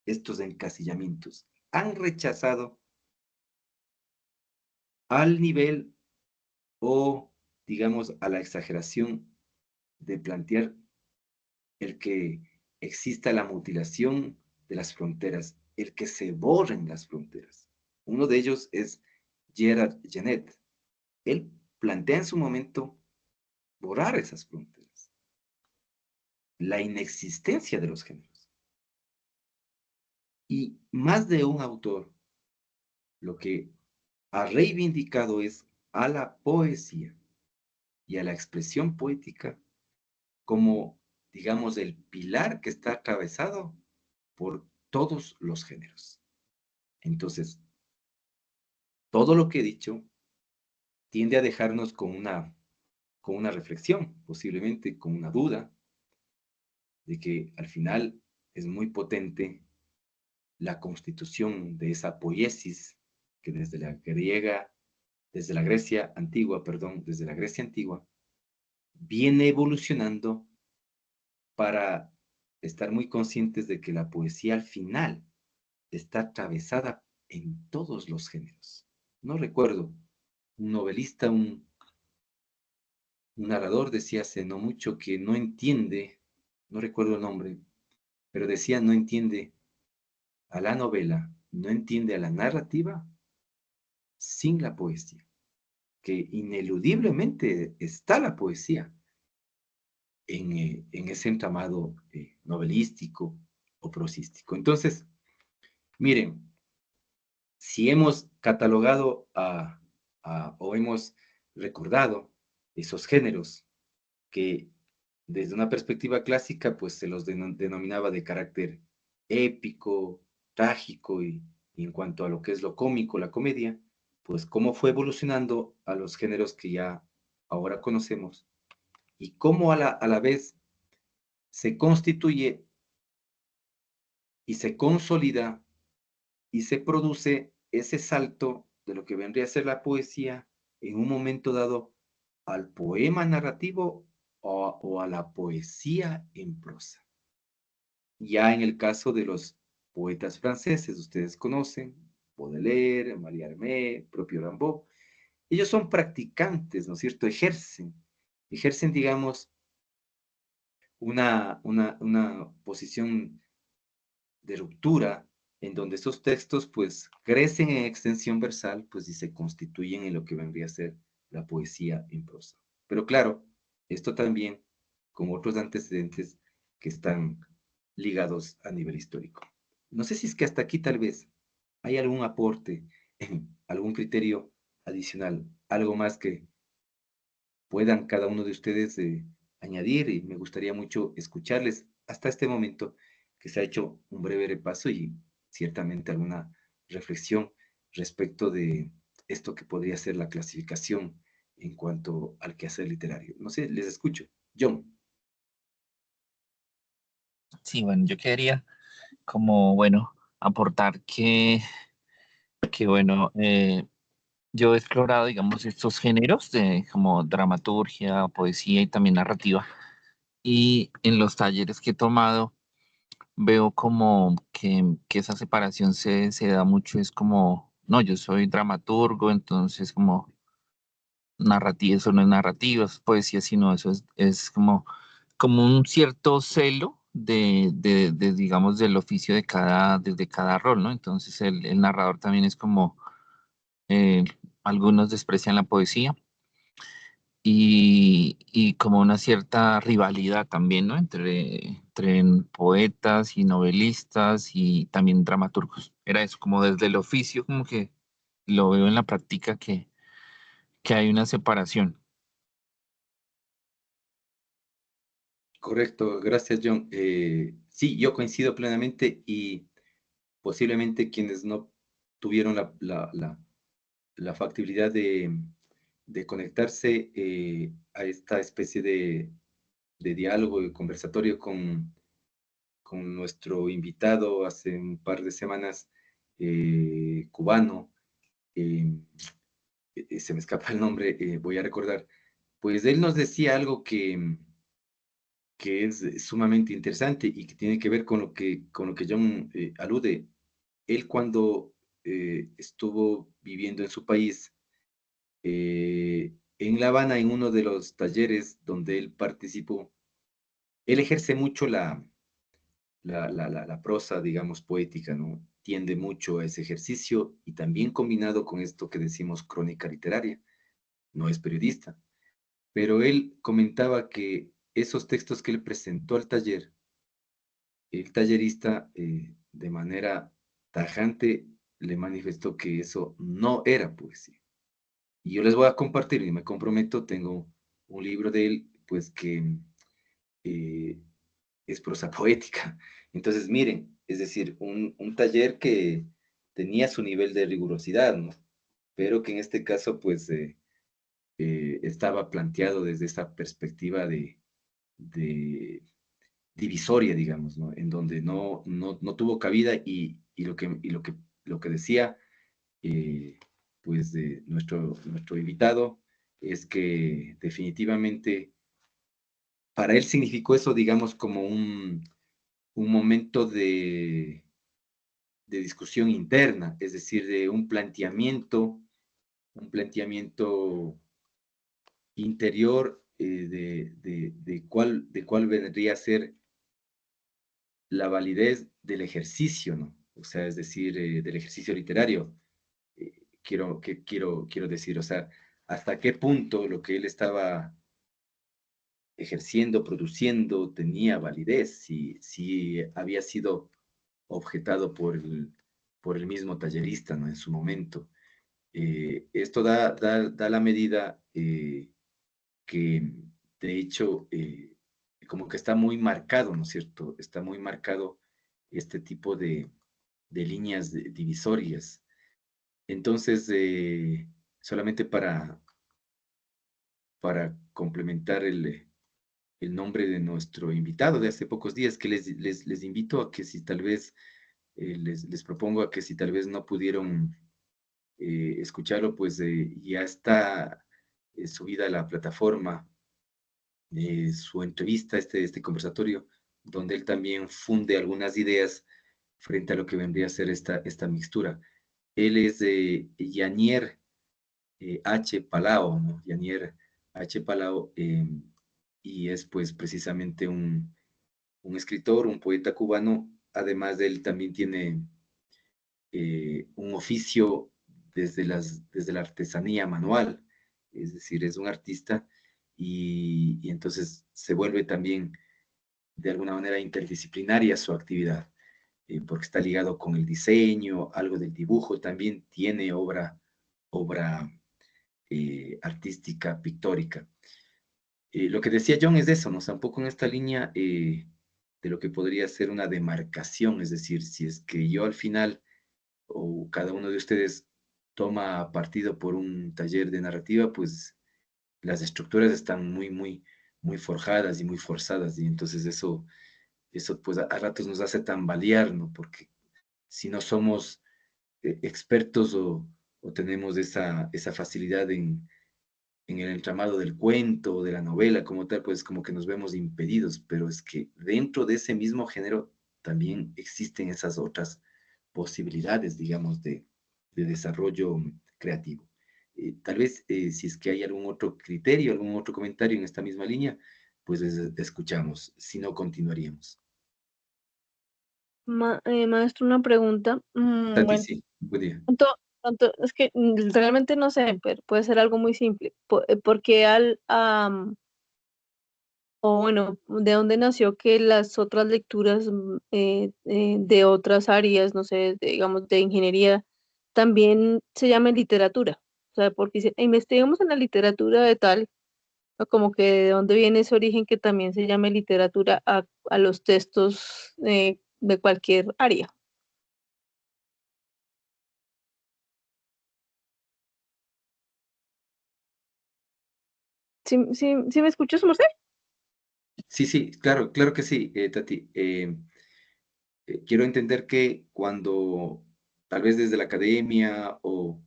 estos encasillamientos. Han rechazado al nivel o, digamos, a la exageración de plantear el que exista la mutilación de las fronteras, el que se borren las fronteras. Uno de ellos es Gerard Genet. Él plantea en su momento borrar esas fronteras, la inexistencia de los géneros. Y más de un autor lo que ha reivindicado es a la poesía y a la expresión poética como, digamos, el pilar que está atravesado por todos los géneros. Entonces, todo lo que he dicho tiende a dejarnos con una reflexión, posiblemente con una duda, de que al final es muy potente la constitución de esa poiesis que desde la Grecia antigua, viene evolucionando para estar muy conscientes de que la poesía al final está atravesada en todos los géneros. No recuerdo, un novelista, un narrador decía hace no mucho que no entiende, no recuerdo el nombre, pero decía no entiende a la novela, no entiende a la narrativa sin la poesía, que ineludiblemente está la poesía en ese entramado novelístico o prosístico. Entonces, Miren, si hemos catalogado o hemos recordado esos géneros que desde una perspectiva clásica, pues se los denominaba de carácter épico, trágico, y en cuanto a lo que es lo cómico, la comedia, pues cómo fue evolucionando a los géneros que ya ahora conocemos, y cómo a la vez se constituye y se consolida y se produce ese salto de lo que vendría a ser la poesía en un momento dado al poema narrativo o a la poesía en prosa. Ya en el caso de los poetas franceses, ustedes conocen, Baudelaire, Mallarmé, propio Rimbaud, ellos son practicantes, ¿no es cierto? Ejercen, digamos, una posición de ruptura en donde esos textos pues crecen en extensión versal pues y se constituyen en lo que vendría a ser la poesía en prosa. Pero claro, esto también con otros antecedentes que están ligados a nivel histórico. No sé si es que hasta aquí tal vez hay algún aporte, algún criterio adicional, algo más que puedan cada uno de ustedes añadir, y me gustaría mucho escucharles hasta este momento que se ha hecho un breve repaso y ciertamente alguna reflexión respecto de esto que podría ser la clasificación en cuanto al quehacer literario. No sé, les escucho. John. Sí, bueno, yo quería como, bueno, aportar que bueno, yo he explorado, digamos, estos géneros de como dramaturgia, poesía y también narrativa. Y en los talleres que he tomado, veo como que esa separación se da mucho, es como, no, yo soy dramaturgo, entonces como narrativa, eso no es narrativa, eso es poesía, sino eso es como un cierto celo digamos, del oficio de cada rol, ¿no? Entonces el narrador también es como, eh, algunos desprecian la poesía y como una cierta rivalidad también, ¿no? Entre poetas y novelistas y también dramaturgos. Era eso, como desde el oficio, como que lo veo en la práctica que hay una separación. Correcto, gracias John. Sí, yo coincido plenamente y posiblemente quienes no tuvieron la factibilidad de conectarse a esta especie de diálogo, de conversatorio con nuestro invitado hace un par de semanas, cubano, eh, se me escapa el nombre, voy a recordar, pues él nos decía algo que es sumamente interesante y que tiene que ver con lo que John alude. Él cuando estuvo viviendo en su país, en La Habana, en uno de los talleres donde él participó, él ejerce mucho la prosa, digamos, poética, ¿no? Tiende mucho a ese ejercicio y también combinado con esto que decimos crónica literaria, no es periodista, pero él comentaba que esos textos que él presentó al taller, el tallerista de manera tajante le manifestó que eso no era poesía. Y yo les voy a compartir, y me comprometo, tengo un libro de él, pues que eh, es prosa poética. Entonces, miren, es decir, un taller que tenía su nivel de rigurosidad, ¿no? Pero que en este caso, pues, estaba planteado desde esa perspectiva de divisoria, digamos, ¿no? En donde no tuvo cabida y lo que decía, eh, pues, de nuestro invitado es que definitivamente para él significó eso, digamos, como un momento de discusión interna, es decir, de un planteamiento interior de cuál vendría a ser la validez del ejercicio, ¿no? O sea, es decir, del ejercicio literario. Quiero decir, o sea, hasta qué punto lo que él estaba ejerciendo, produciendo, tenía validez, si había sido objetado por el mismo tallerista, ¿no? En su momento. Esto da la medida que, de hecho, como que está muy marcado, ¿no es cierto? Está muy marcado este tipo de líneas divisorias. Entonces, solamente para complementar el nombre de nuestro invitado de hace pocos días, que les invito a que si tal vez, les propongo a que si tal vez no pudieron escucharlo, pues ya está subida a la plataforma su entrevista, este conversatorio, donde él también funde algunas ideas frente a lo que vendría a ser esta mixtura. Él es de Yanier H. Palao, ¿no? Yanier H. Palao, y es pues precisamente un escritor, un poeta cubano. Además de él también tiene un oficio desde la artesanía manual, es decir, es un artista y entonces se vuelve también de alguna manera interdisciplinaria su actividad, porque está ligado con el diseño, algo del dibujo, también tiene obra artística, pictórica. Lo que decía John es de eso, ¿no? O sea, un poco en esta línea de lo que podría ser una demarcación, es decir, si es que yo al final o cada uno de ustedes toma partido por un taller de narrativa, pues las estructuras están muy forjadas y muy forzadas, y entonces eso pues a ratos nos hace tambalear, ¿no? Porque si no somos expertos o tenemos esa facilidad en el entramado del cuento o de la novela como tal, pues como que nos vemos impedidos, pero es que dentro de ese mismo género también existen esas otras posibilidades, digamos, de desarrollo creativo. Tal vez si es que hay algún otro criterio, algún otro comentario en esta misma línea, pues escuchamos, si no continuaríamos. Maestro, una pregunta. Tati, Bueno, sí, buen día. es que realmente no sé, pero puede ser algo muy simple. Porque o bueno, ¿de dónde nació que las otras lecturas de otras áreas, no sé, digamos, de ingeniería, también se llamen literatura? O sea, porque si investigamos en la literatura de tal, o como que de dónde viene ese origen que también se llame literatura a los textos de cualquier área. ¿Sí me escuchas, Marcel? Sí, sí, claro, claro que sí, Tati. Quiero entender que cuando, tal vez desde la academia o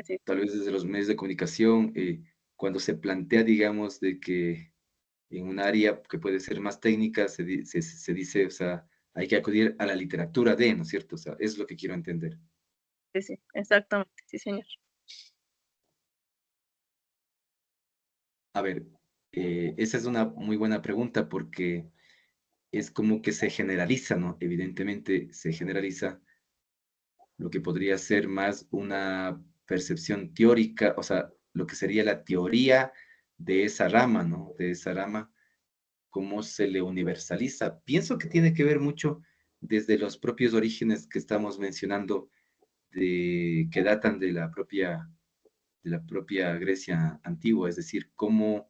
Sí. tal vez desde los medios de comunicación, cuando se plantea, digamos, de que en un área que puede ser más técnica, se dice, o sea, hay que acudir a la literatura de, ¿no es cierto? O sea, es lo que quiero entender. Sí, sí, exactamente, sí, señor. A ver, esa es una muy buena pregunta porque es como que se generaliza, ¿no? Evidentemente se generaliza lo que podría ser más una percepción teórica, o sea, lo que sería la teoría de esa rama, ¿no? De esa rama, cómo se le universaliza. Pienso que tiene que ver mucho desde los propios orígenes que estamos mencionando, que datan de la propia Grecia antigua, es decir, cómo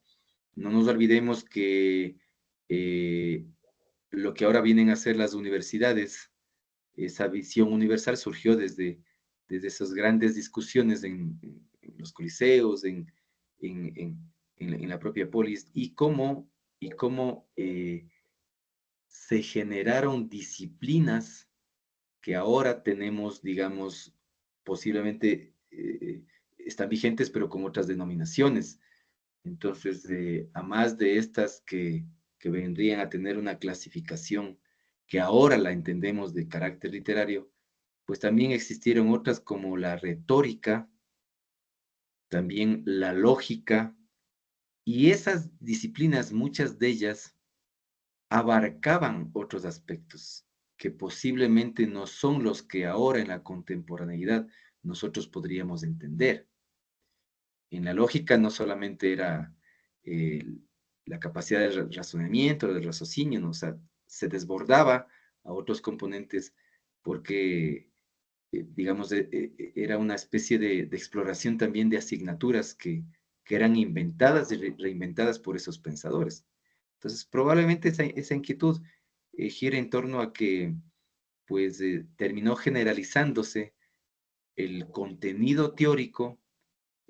no nos olvidemos que lo que ahora vienen a ser las universidades, esa visión universal surgió desde esas grandes discusiones en los coliseos, en, en la propia polis, y cómo se generaron disciplinas que ahora tenemos, digamos, posiblemente están vigentes, pero con otras denominaciones. Entonces, a más de estas que vendrían a tener una clasificación que ahora la entendemos de carácter literario, pues también existieron otras como la retórica, también la lógica, y esas disciplinas, muchas de ellas, abarcaban otros aspectos que posiblemente no son los que ahora en la contemporaneidad nosotros podríamos entender. En la lógica no solamente era eh, la capacidad de razonamiento, del raciocinio, ¿no? O sea, se desbordaba a otros componentes porque digamos, era una especie de exploración también de asignaturas que eran inventadas y reinventadas por esos pensadores. Entonces, probablemente esa inquietud gira en torno a que, pues, terminó generalizándose el contenido teórico,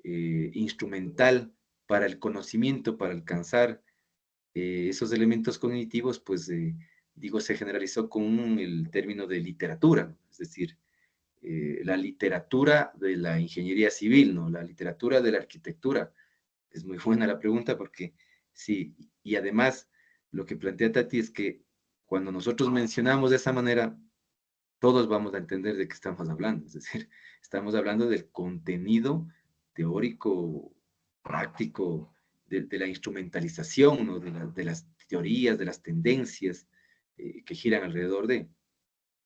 instrumental para el conocimiento, para alcanzar esos elementos cognitivos, pues, digo, se generalizó con el término de literatura, es decir, la literatura de la ingeniería civil, ¿no? La literatura de la arquitectura. Es muy buena la pregunta porque sí, y además lo que plantea Tati es que cuando nosotros mencionamos de esa manera, todos vamos a entender de qué estamos hablando, es decir, estamos hablando del contenido teórico, práctico, de la instrumentalización, ¿no? De las teorías, de las tendencias que giran alrededor de.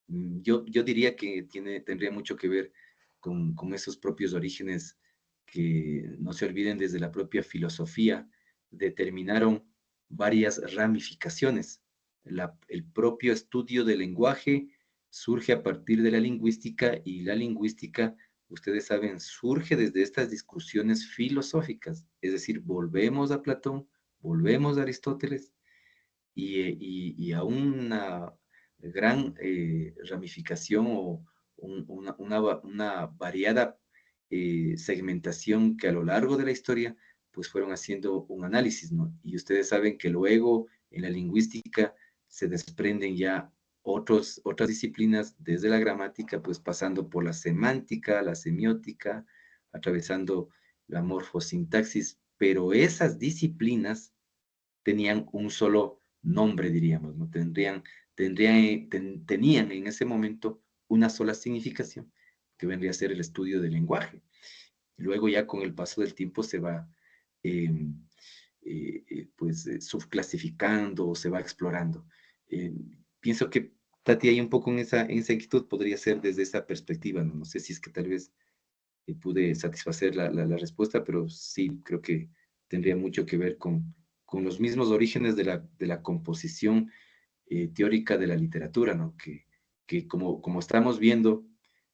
Yo diría que tendría mucho que ver con esos propios orígenes que no se olviden desde la propia filosofía, determinaron varias ramificaciones. El propio estudio del lenguaje surge a partir de la lingüística y la lingüística, ustedes saben, surge desde estas discusiones filosóficas, es decir, volvemos a Platón, volvemos a Aristóteles y a una gran ramificación o una variada segmentación que a lo largo de la historia pues fueron haciendo un análisis, ¿no? Y ustedes saben que luego en la lingüística se desprenden ya otras disciplinas desde la gramática, pues pasando por la semántica, la semiótica, atravesando la morfosintaxis, pero esas disciplinas tenían un solo nombre, diríamos, ¿no? Tenían en ese momento una sola significación, que vendría a ser el estudio del lenguaje. Luego ya con el paso del tiempo se va subclasificando o se va explorando. Pienso que Tati, ahí un poco en esa inquietud podría ser desde esa perspectiva, ¿no? No sé si es que tal vez pude satisfacer la respuesta, pero sí creo que tendría mucho que ver con los mismos orígenes de la composición teórica de la literatura, ¿no? Que como estamos viendo,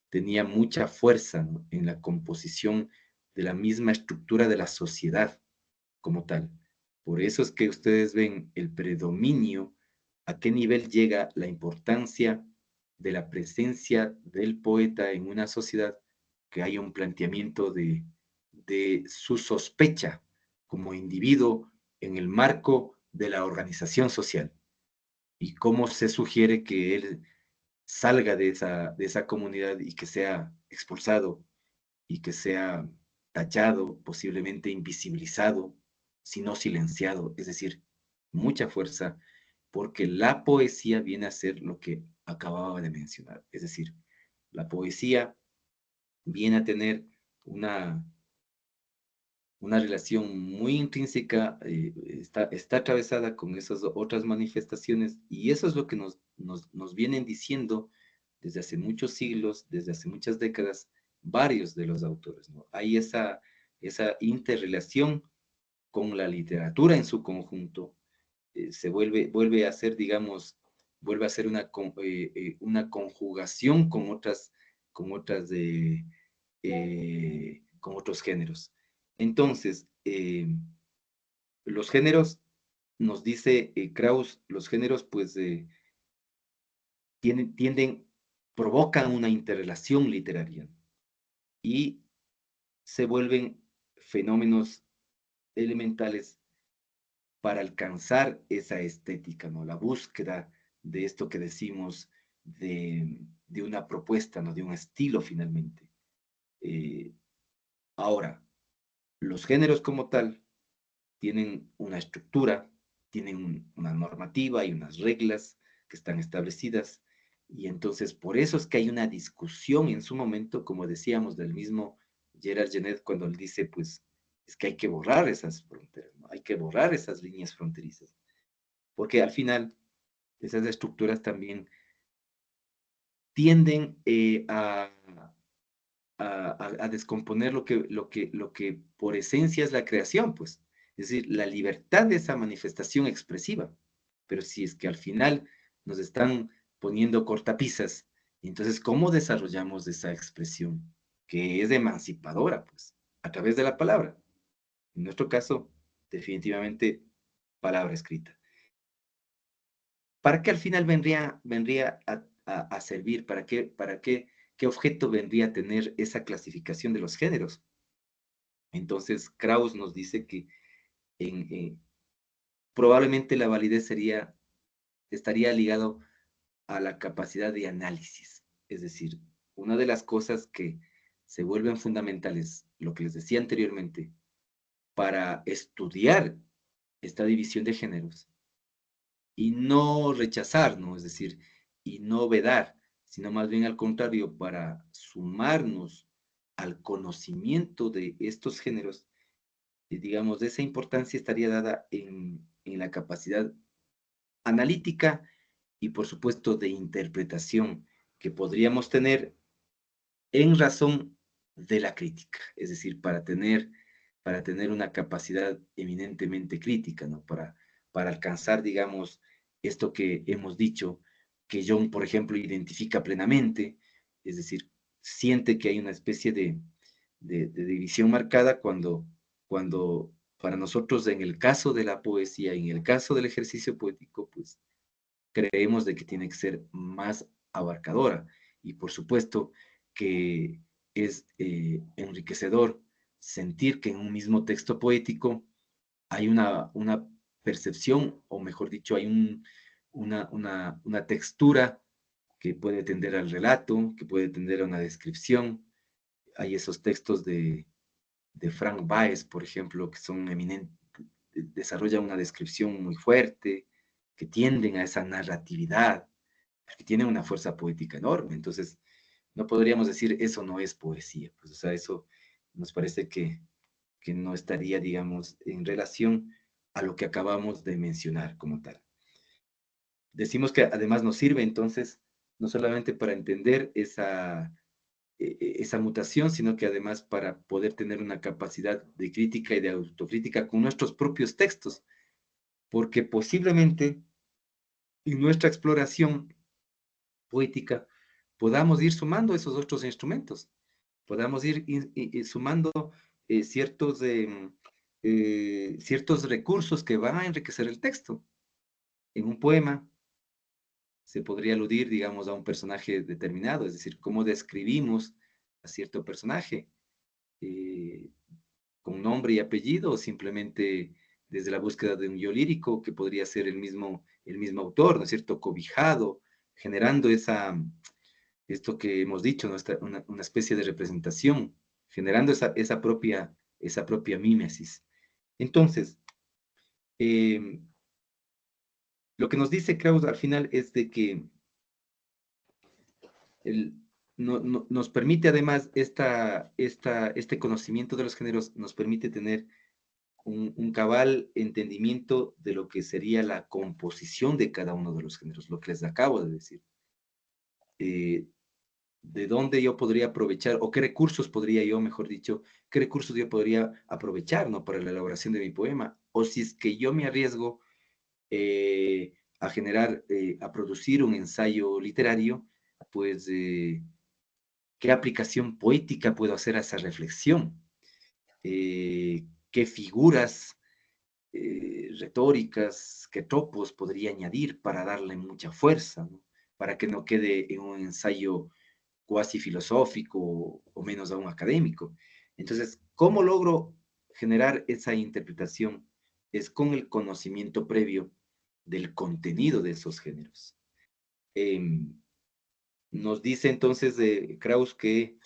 tenía mucha fuerza, ¿no? En la composición de la misma estructura de la sociedad como tal. Por eso es que ustedes ven el predominio, a qué nivel llega la importancia de la presencia del poeta en una sociedad, que hay un planteamiento de su sospecha como individuo en el marco de la organización social y cómo se sugiere que él salga de esa comunidad y que sea expulsado y que sea tachado, posiblemente invisibilizado, si no silenciado, es decir, mucha fuerza, porque la poesía viene a ser lo que acababa de mencionar, es decir, la poesía viene a tener una relación muy intrínseca, está atravesada con esas otras manifestaciones y eso es lo que nos vienen diciendo desde hace muchos siglos, desde hace muchas décadas, varios de los autores, ¿no? Hay esa interrelación con la literatura en su conjunto, se vuelve a ser, digamos, vuelve a ser una conjugación con otros géneros. Entonces, los géneros, nos dice Krauss, los géneros pues provocan una interrelación literaria y se vuelven fenómenos elementales para alcanzar esa estética, ¿no? La búsqueda de esto que decimos de una propuesta, ¿no? De un estilo finalmente. Ahora, los géneros como tal tienen una estructura, tienen una normativa y unas reglas que están establecidas, y entonces por eso es que hay una discusión en su momento, como decíamos, del mismo Gerard Genet cuando él dice, pues, es que hay que borrar esas fronteras, ¿no? Hay que borrar esas líneas fronterizas, porque al final esas estructuras también tienden a descomponer lo que por esencia es la creación, pues. Es decir, la libertad de esa manifestación expresiva. Pero si es que al final nos están poniendo cortapisas Entonces, ¿cómo desarrollamos esa expresión que es emancipadora? Pues, a través de la palabra. En nuestro caso, definitivamente, palabra escrita. ¿Para qué al final vendría a servir? ¿Qué objeto vendría a tener esa clasificación de los géneros? Entonces, Krauss nos dice que probablemente la validez estaría ligado a la capacidad de análisis. Es decir, una de las cosas que se vuelven fundamentales, lo que les decía anteriormente, para estudiar esta división de géneros y no rechazar, ¿no? Es decir, y no vedar, sino más bien al contrario, para sumarnos al conocimiento de estos géneros, digamos, de esa importancia estaría dada en la capacidad analítica y, por supuesto, de interpretación que podríamos tener en razón de la crítica, es decir, para tener una capacidad eminentemente crítica, ¿no? Para alcanzar, digamos, esto que hemos dicho, que Jung, por ejemplo, identifica plenamente, es decir, siente que hay una especie de división marcada cuando para nosotros, en el caso de la poesía, en el caso del ejercicio poético, pues creemos de que tiene que ser más abarcadora. Y por supuesto que es enriquecedor sentir que en un mismo texto poético hay una percepción, o mejor dicho, hay una textura que puede tender al relato, que puede tender a una descripción. Hay esos textos de Frank Baez, por ejemplo, que son eminentes, desarrollan una descripción muy fuerte, que tienden a esa narratividad, que tienen una fuerza poética enorme. Entonces, no podríamos decir eso no es poesía. Pues, o sea, eso nos parece que no estaría, digamos, en relación a lo que acabamos de mencionar como tal. Decimos que además nos sirve entonces no solamente para entender esa mutación, sino que además para poder tener una capacidad de crítica y de autocrítica con nuestros propios textos, porque posiblemente en nuestra exploración poética podamos ir sumando esos otros instrumentos, podamos ir sumando ciertos recursos que van a enriquecer el texto. En un poema se podría aludir, digamos, a un personaje determinado, es decir, cómo describimos a cierto personaje, con nombre y apellido, o simplemente desde la búsqueda de un yo lírico, que podría ser el mismo autor, ¿no es cierto?, cobijado, generando esto que hemos dicho, ¿no? Una especie de representación, generando esa propia mímesis. Entonces, lo que nos dice Krauss al final es de que nos permite además este conocimiento de los géneros, nos permite tener un cabal entendimiento de lo que sería la composición de cada uno de los géneros, lo que les acabo de decir. De dónde yo podría aprovechar, o qué recursos podría yo, mejor dicho, qué recursos yo podría aprovechar, ¿no?, para la elaboración de mi poema, o si es que yo me arriesgo a generar, a producir un ensayo literario, pues, ¿qué aplicación poética puedo hacer a esa reflexión? ¿Qué figuras retóricas, qué tropos podría añadir para darle mucha fuerza, ¿no?, para que no quede en un ensayo cuasi filosófico o menos aún académico? Entonces, ¿cómo logro generar esa interpretación? Es con el conocimiento previo del contenido de esos géneros. Nos dice entonces de Krauss que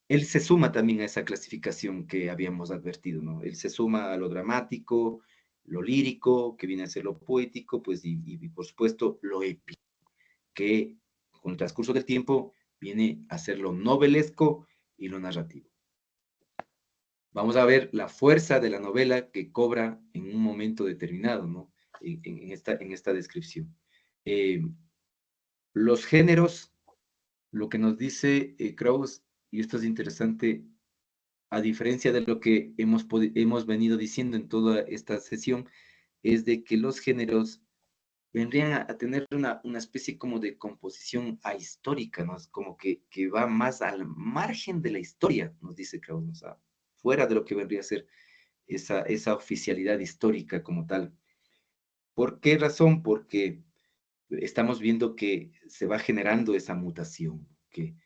él se suma también a esa clasificación que habíamos advertido, ¿no? Él se suma a lo dramático, lo lírico, que viene a ser lo poético, pues, y por supuesto lo épico, que con el transcurso del tiempo viene a ser lo novelesco y lo narrativo. Vamos a ver la fuerza de la novela que cobra en un momento determinado, ¿no?, en esta descripción. Los géneros, lo que nos dice Krauss, y esto es interesante, a diferencia de lo que hemos venido diciendo en toda esta sesión, es de que los géneros vendrían a tener una especie como de composición ahistórica, ¿no? Es como que va más al margen de la historia, nos dice Krauss, o sea, fuera de lo que vendría a ser esa oficialidad histórica como tal. ¿Por qué razón? Porque estamos viendo que se va generando esa mutación, que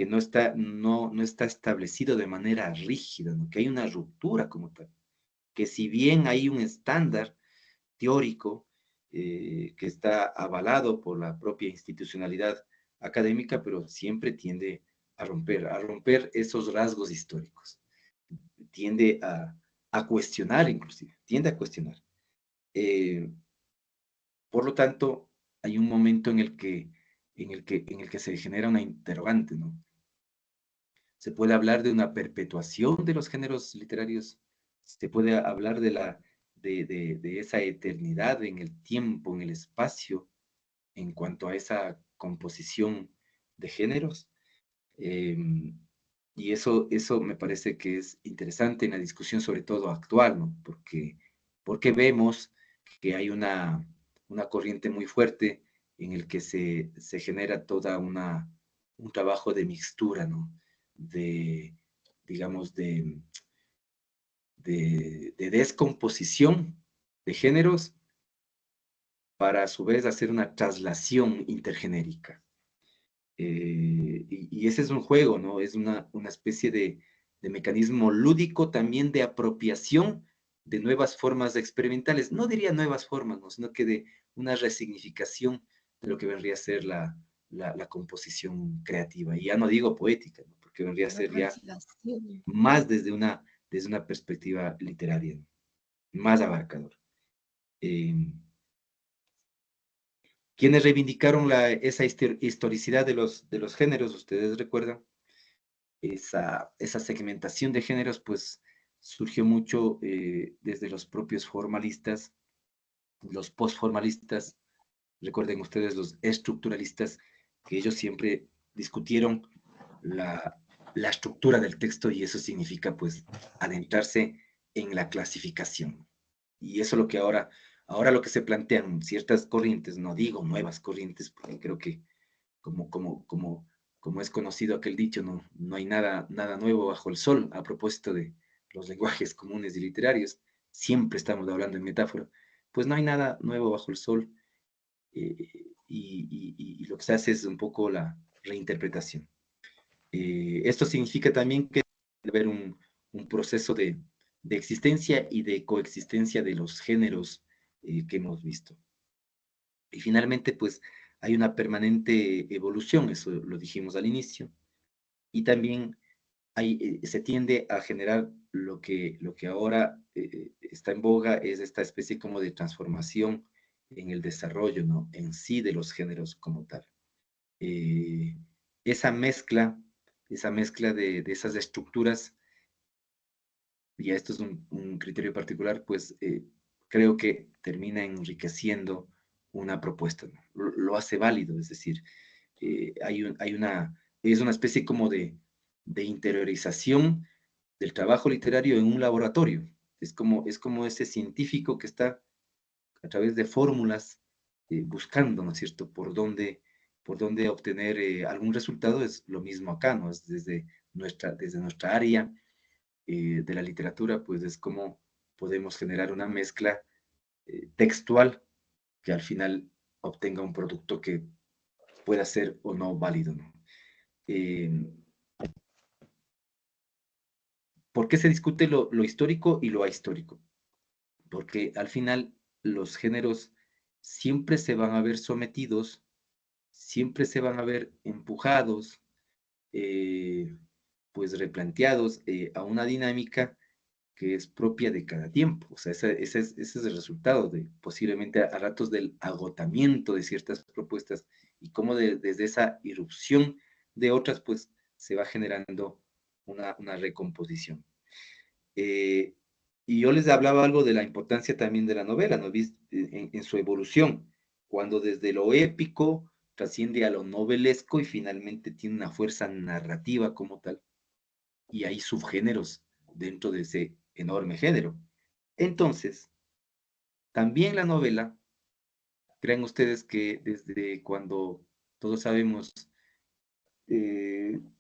no está establecido de manera rígida, ¿no? Que hay una ruptura como tal, que si bien hay un estándar teórico que está avalado por la propia institucionalidad académica, pero siempre tiende a romper esos rasgos históricos, tiende a cuestionar inclusive, tiende a cuestionar. Por lo tanto, hay un momento en el que se genera una interrogante, ¿no? Se puede hablar de una perpetuación de los géneros literarios, se puede hablar de esa eternidad en el tiempo, en el espacio, en cuanto a esa composición de géneros. Y eso me parece que es interesante en la discusión, sobre todo actual, ¿no? Porque vemos que hay una corriente muy fuerte en el que se genera un trabajo de mixtura, ¿no? De, digamos, de descomposición de géneros para a su vez hacer una traslación intergenérica. Y ese es un juego, ¿no? Es una especie de mecanismo lúdico también de apropiación de nuevas formas experimentales. No diría nuevas formas, ¿no? Sino que de una resignificación de lo que vendría a ser la composición creativa. Y ya no digo poética, ¿no? Porque vendría a ser ya más desde una perspectiva literaria, ¿no? Más abarcador. Quienes reivindicaron esa historicidad de los géneros, ustedes recuerdan, esa segmentación de géneros, pues surgió mucho desde los propios formalistas, los postformalistas, recuerden ustedes los estructuralistas, que ellos siempre discutieron la estructura del texto y eso significa pues adentrarse en la clasificación. Y eso es lo que ahora lo que se plantean ciertas corrientes, no digo nuevas corrientes, porque creo que como es conocido aquel dicho, no hay nada nuevo bajo el sol, a propósito de los lenguajes comunes y literarios, siempre estamos hablando en metáfora, pues no hay nada nuevo bajo el sol, y lo que se hace es un poco la reinterpretación. Esto significa también que debe haber un proceso de existencia y de coexistencia de los géneros que hemos visto. Y finalmente, pues, hay una permanente evolución, eso lo dijimos al inicio, y también se tiende a generar lo que ahora está en boga, es esta especie como de transformación en el desarrollo, ¿no? En sí de los géneros como tal. Eh, esa mezcla, de esas estructuras, y esto es un criterio particular, pues creo que termina enriqueciendo una propuesta, ¿no? Lo hace válido, es decir, es una especie como de interiorización del trabajo literario en un laboratorio. Es como ese científico que está a través de fórmulas buscando, ¿no es cierto?, por dónde obtener algún resultado. Es lo mismo acá, ¿no? Es desde nuestra área de la literatura, pues es como podemos generar una mezcla textual que al final obtenga un producto que pueda ser o no válido, ¿no? ¿Por qué se discute lo histórico y lo ahistórico? Porque al final los géneros siempre se van a ver sometidos, siempre se van a ver empujados, pues replanteados a una dinámica que es propia de cada tiempo. O sea, ese es el resultado de posiblemente a ratos del agotamiento de ciertas propuestas y cómo desde esa irrupción de otras, pues se va generando una recomposición. Y yo les hablaba algo de la importancia también de la novela, ¿no? En su evolución, cuando desde lo épico trasciende a lo novelesco y finalmente tiene una fuerza narrativa como tal, y hay subgéneros dentro de ese enorme género. Entonces, también la novela crean ustedes que desde cuando todos sabemos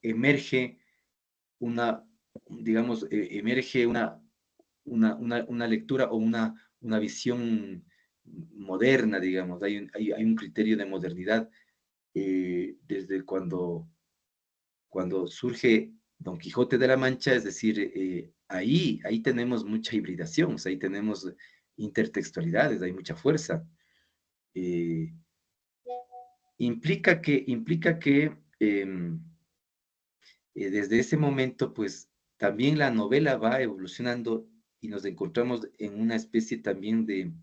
emerge digamos, emerge una lectura o una visión moderna, digamos, hay un criterio de modernidad desde cuando surge Don Quijote de la Mancha, es decir, ahí tenemos mucha hibridación, o sea, ahí tenemos intertextualidades, hay mucha fuerza. Implica que desde ese momento, pues también la novela va evolucionando y nos encontramos en una especie también de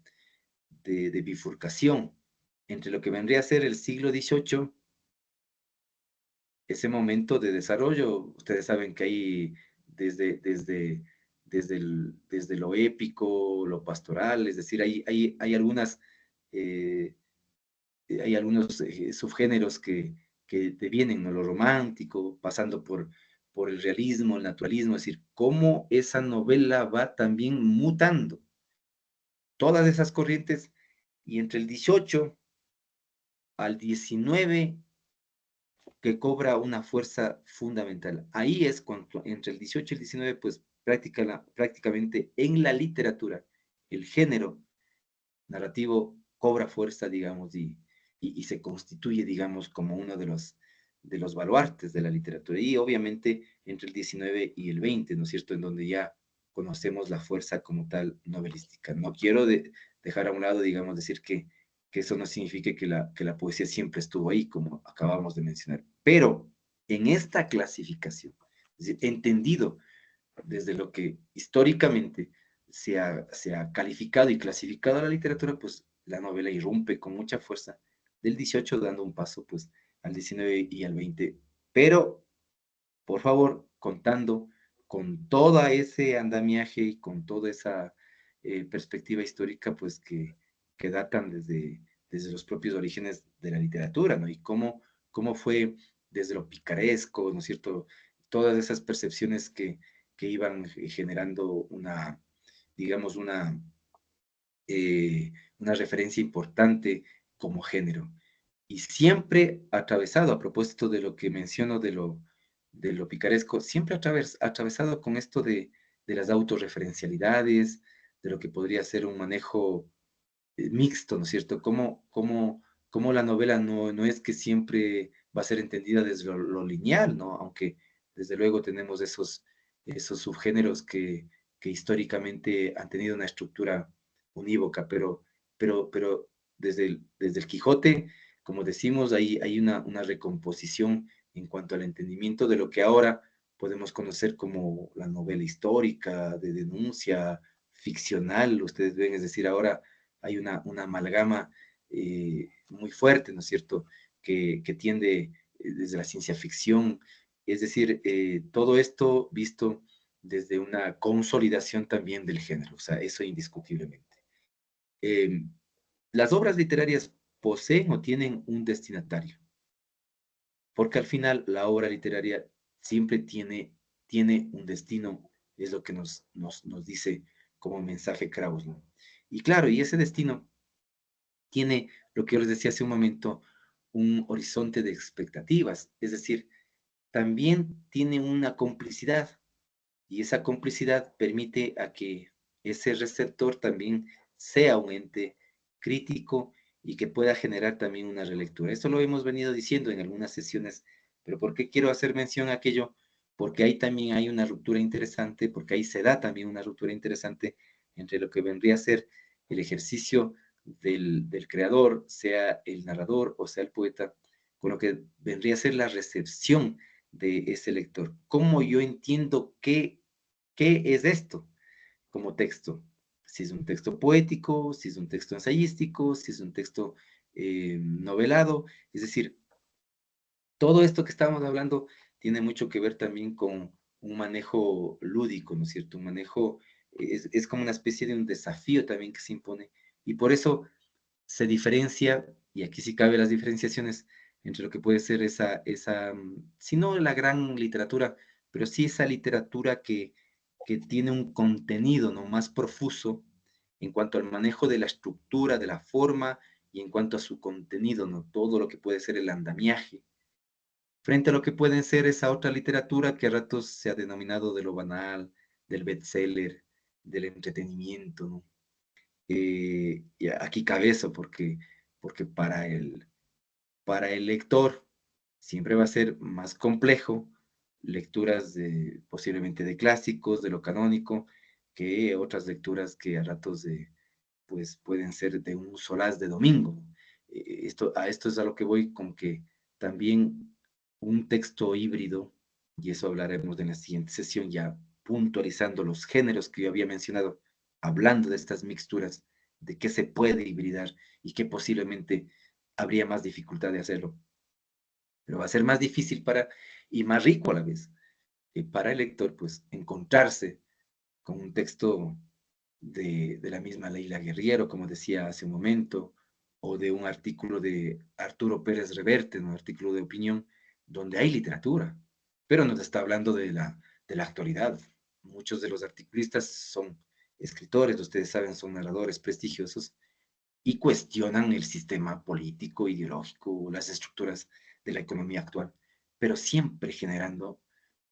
bifurcación entre lo que vendría a ser el siglo XVIII, ese momento de desarrollo. Ustedes saben que hay desde lo épico, lo pastoral, es decir, hay algunos subgéneros que devienen, ¿no? Lo romántico, pasando por el realismo, el naturalismo, es decir, cómo esa novela va también mutando. Todas esas corrientes, y entre el 18 al 19 que cobra una fuerza fundamental. Ahí es cuando, entre el 18 y el 19, pues prácticamente en la literatura, el género narrativo cobra fuerza, digamos, y se constituye, digamos, como uno de los baluartes de la literatura. Y obviamente entre el 19 y el 20, ¿no es cierto?, en donde ya conocemos la fuerza como tal novelística. No quiero dejar a un lado, digamos, decir que eso no signifique que la poesía siempre estuvo ahí, como acabamos de mencionar. Pero en esta clasificación, es decir, entendido desde lo que históricamente se ha calificado y clasificado a la literatura, pues la novela irrumpe con mucha fuerza del 18 dando un paso pues al 19 y al 20, pero por favor contando con todo ese andamiaje y con toda esa perspectiva histórica pues que datan desde los propios orígenes de la literatura, ¿no? Y cómo fue desde lo picaresco, ¿no es cierto? Todas esas percepciones que iban generando digamos, una referencia importante como género. Y siempre atravesado, a propósito de lo que menciono de lo picaresco, siempre atravesado con esto de las autorreferencialidades, de lo que podría ser un manejo mixto, ¿no es cierto? Cómo la novela no es que siempre va a ser entendida desde lo lineal, ¿no? Aunque desde luego tenemos esos subgéneros que históricamente han tenido una estructura unívoca, pero desde el Quijote, como decimos, hay una recomposición en cuanto al entendimiento de lo que ahora podemos conocer como la novela histórica, de denuncia, ficcional, ustedes ven, es decir, ahora hay una amalgama muy fuerte, ¿no es cierto?, que tiende desde la ciencia ficción, es decir, todo esto visto desde una consolidación también del género, o sea, eso indiscutiblemente. Las obras literarias poseen o tienen un destinatario, porque al final la obra literaria siempre tiene un destino, es lo que nos dice como mensaje Krauss, ¿no? Y claro, y ese destino tiene, lo que yo les decía hace un momento, un horizonte de expectativas, es decir, también tiene una complicidad, y esa complicidad permite a que ese receptor también sea un ente crítico y que pueda generar también una relectura. Esto lo hemos venido diciendo en algunas sesiones, pero ¿por qué quiero hacer mención a aquello? Porque ahí también hay una ruptura interesante, porque ahí se da también una ruptura interesante entre lo que vendría a ser el ejercicio del creador, sea el narrador o sea el poeta, con lo que vendría a ser la recepción de ese lector. ¿Cómo yo entiendo qué es esto como texto? Si es un texto poético, si es un texto ensayístico, si es un texto novelado. Es decir, todo esto que estamos hablando tiene mucho que ver también con un manejo lúdico, ¿no es cierto? Un manejo, es como una especie de un desafío también que se impone. Y por eso se diferencia, y aquí sí cabe las diferenciaciones entre lo que puede ser si no la gran literatura, pero sí esa literatura que tiene un contenido, ¿no?, más profuso en cuanto al manejo de la estructura, de la forma y en cuanto a su contenido, ¿no? Todo lo que puede ser el andamiaje, frente a lo que pueden ser esa otra literatura que a ratos se ha denominado de lo banal, del bestseller, del entretenimiento, ¿no? Y aquí cabe eso, porque para el lector siempre va a ser más complejo lecturas posiblemente de clásicos, de lo canónico, que otras lecturas que a ratos pues pueden ser de un solaz de domingo. A esto es a lo que voy, con que también un texto híbrido, y eso hablaremos en la siguiente sesión, ya puntualizando los géneros que yo había mencionado, hablando de estas mixturas, de qué se puede hibridar y qué posiblemente habría más dificultad de hacerlo. Pero va a ser más difícil y más rico a la vez, para el lector, pues, encontrarse con un texto de la misma Leila Guerriero, como decía hace un momento, o de un artículo de Arturo Pérez Reverte, un artículo de opinión, donde hay literatura, pero nos está hablando de la actualidad. Muchos de los articulistas son escritores, ustedes saben, son narradores prestigiosos, y cuestionan el sistema político, ideológico, las estructuras de la economía actual, pero siempre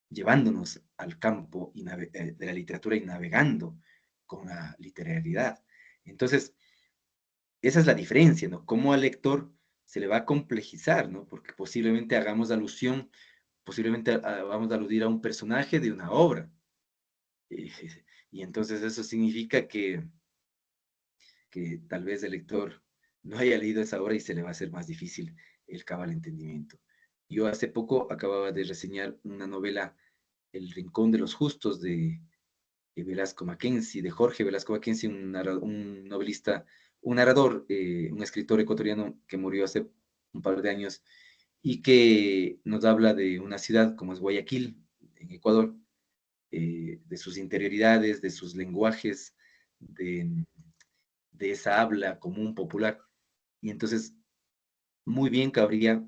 llevándonos al campo de la literatura y navegando con la literalidad. Entonces, esa es la diferencia, ¿no? Cómo al lector se le va a complejizar, ¿no? Porque posiblemente hagamos alusión, posiblemente vamos a aludir a un personaje de una obra. Y entonces eso significa que tal vez el lector no haya leído esa obra y se le va a hacer más difícil el cabal entendimiento. Yo hace poco acababa de reseñar una novela, El Rincón de los Justos, de Velasco Mackenzie, de Jorge Velasco Mackenzie, un novelista, un narrador, un escritor ecuatoriano que murió hace un par de años y que nos habla de una ciudad como es Guayaquil, en Ecuador, de sus interioridades, de sus lenguajes, de esa habla común popular. Y entonces, muy bien cabría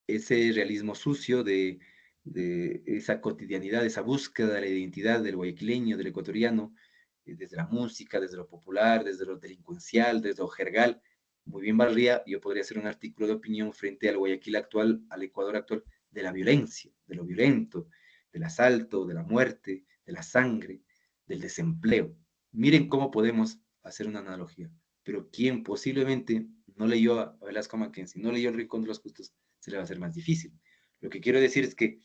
ese realismo sucio de esa cotidianidad, esa búsqueda de la identidad del guayaquileño, del ecuatoriano, desde la música, desde lo popular, desde lo delincuencial, desde lo jergal. Muy bien valdría, yo podría hacer un artículo de opinión frente al Guayaquil actual, al Ecuador actual, de la violencia, de lo violento, del asalto, de la muerte, de la sangre, del desempleo. Miren cómo podemos hacer una analogía, pero quien posiblemente no leyó a Velasco Mackenzie, no leyó El Rincón de los Justos, se le va a hacer más difícil. Lo que quiero decir es que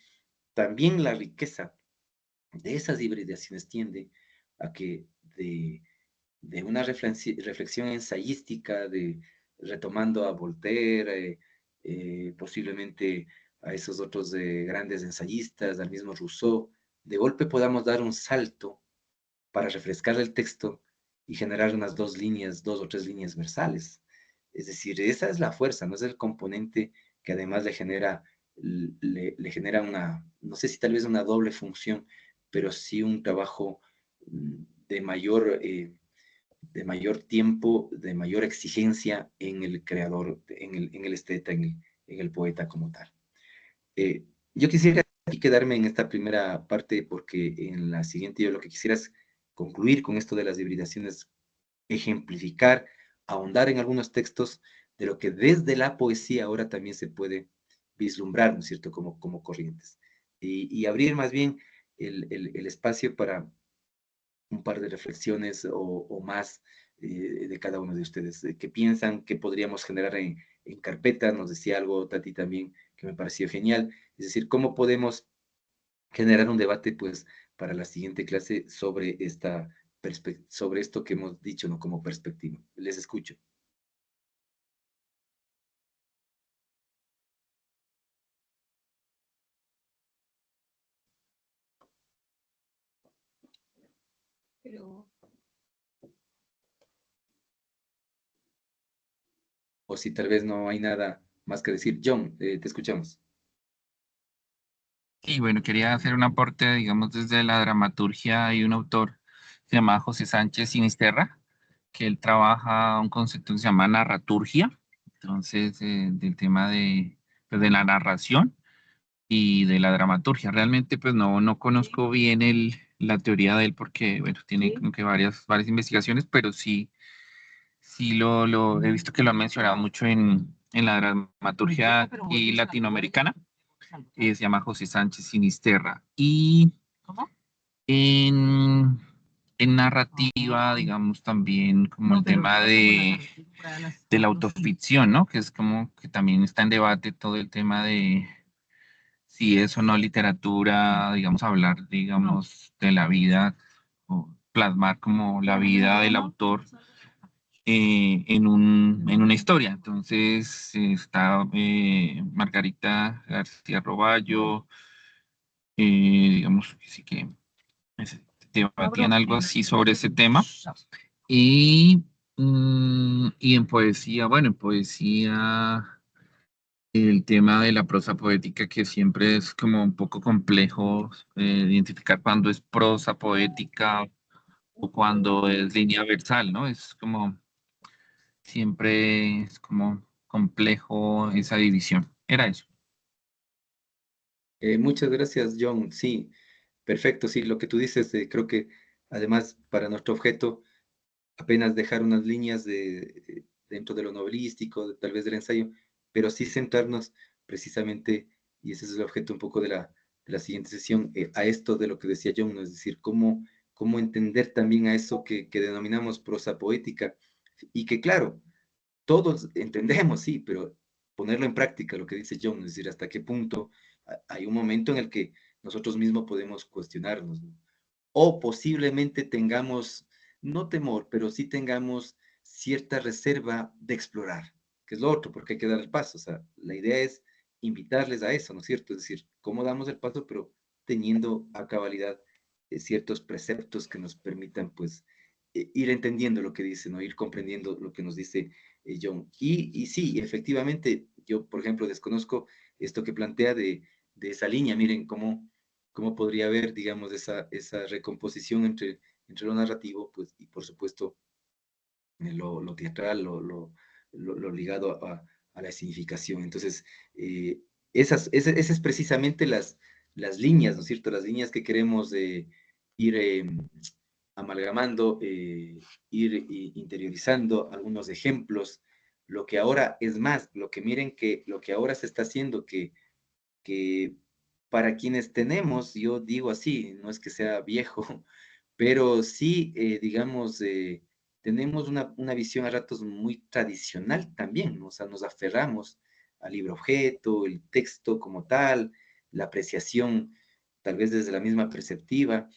también la riqueza de esas hibridaciones tiende a que de una reflexión ensayística, retomando a Voltaire, posiblemente a esos otros grandes ensayistas, al mismo Rousseau, de golpe podamos dar un salto para refrescar el texto y generar unas dos o tres líneas versales. Es decir, esa es la fuerza, no es el componente que además le genera una, no sé si tal vez una doble función, pero sí un trabajo de mayor, de mayor tiempo, de mayor exigencia en el creador, en el esteta, en el poeta como tal. Yo quisiera aquí quedarme en esta primera parte porque en la siguiente yo lo que quisiera es concluir con esto de las hibridaciones, ejemplificar, ahondar en algunos textos de lo que desde la poesía ahora también se puede vislumbrar, ¿no es cierto?, como corrientes. Y abrir más bien el espacio para un par de reflexiones o más de cada uno de ustedes. ¿Qué piensan que podríamos generar en carpeta? Nos decía algo Tati también que me pareció genial. Es decir, ¿cómo podemos generar un debate, pues, para la siguiente clase sobre sobre esto que hemos dicho, ¿no?, como perspectiva? Les escucho. O si tal vez no hay nada más que decir. John, te escuchamos. Y bueno, quería hacer un aporte, digamos, desde la dramaturgia. Hay un autor, se llama José Sánchez Sinisterra, que él trabaja un concepto que se llama narraturgia, entonces, del tema pues, de la narración y de la dramaturgia. Realmente, pues no conozco bien la teoría de él porque, bueno, tiene Sí. como que varias investigaciones, pero sí Sí, lo he visto que lo han mencionado mucho en la dramaturgia y latinoamericana. Se llama José Sánchez Sinisterra. Y en, en narrativa, digamos, también como el tema de la autoficción, ¿no? Que es como que también está en debate todo el tema de si es o no literatura, digamos, hablar, digamos, de la vida o plasmar como la vida del autor en una historia. Entonces está Margarita García Roballo, digamos que sí que debatían algo así sobre ese tema. Y, y en poesía, bueno, en poesía, el tema de la prosa poética, que siempre es como un poco complejo identificar cuándo es prosa poética o cuándo es línea versal, ¿no? Es como, siempre es como complejo esa división. Era eso. Muchas gracias, John. Sí, perfecto. Sí, lo que tú dices, creo que además para nuestro objeto, apenas dejar unas líneas dentro de lo novelístico, tal vez del ensayo, pero sí centrarnos precisamente, y ese es el objeto un poco de la siguiente sesión, a esto de lo que decía John, ¿no? Es decir, cómo entender también a eso que denominamos prosa poética, y que claro, todos entendemos, sí, pero ponerlo en práctica, lo que dice John, es decir, hasta qué punto hay un momento en el que nosotros mismos podemos cuestionarnos, ¿no? O posiblemente tengamos, no temor, pero sí tengamos cierta reserva de explorar, que es lo otro, porque hay que dar el paso. O sea, la idea es invitarles a eso, ¿no es cierto? Es decir, cómo damos el paso, pero teniendo a cabalidad ciertos preceptos que nos permitan, pues, ir entendiendo lo que dice, ¿no? Ir comprendiendo lo que nos dice John. Y sí, efectivamente, yo, por ejemplo, desconozco esto que plantea de esa línea. Miren cómo podría haber, digamos, esa recomposición entre lo narrativo, pues, y por supuesto, lo teatral, lo ligado a la significación. Entonces, esas es precisamente las líneas, ¿no es cierto? Las líneas que queremos ir amalgamando, interiorizando algunos ejemplos. Lo que ahora es más, lo que miren que lo que ahora se está haciendo, que para quienes tenemos, yo digo así, no es que sea viejo, pero sí, digamos, tenemos una visión a ratos muy tradicional también, ¿no? O sea, nos aferramos al libro objeto, el texto como tal, la apreciación, tal vez desde la misma perceptiva,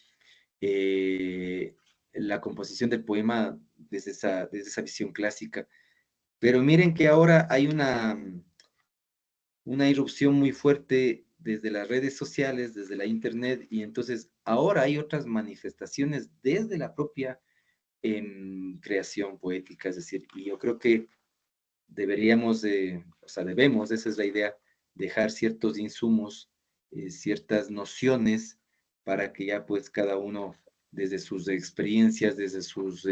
la composición del poema desde esa visión clásica. Pero miren que ahora hay una irrupción muy fuerte desde las redes sociales, desde la internet, y entonces ahora hay otras manifestaciones desde la propia creación poética, es decir, y yo creo que deberíamos, o sea, debemos, esa es la idea, dejar ciertos insumos, ciertas nociones para que ya pues cada uno desde sus experiencias, desde sus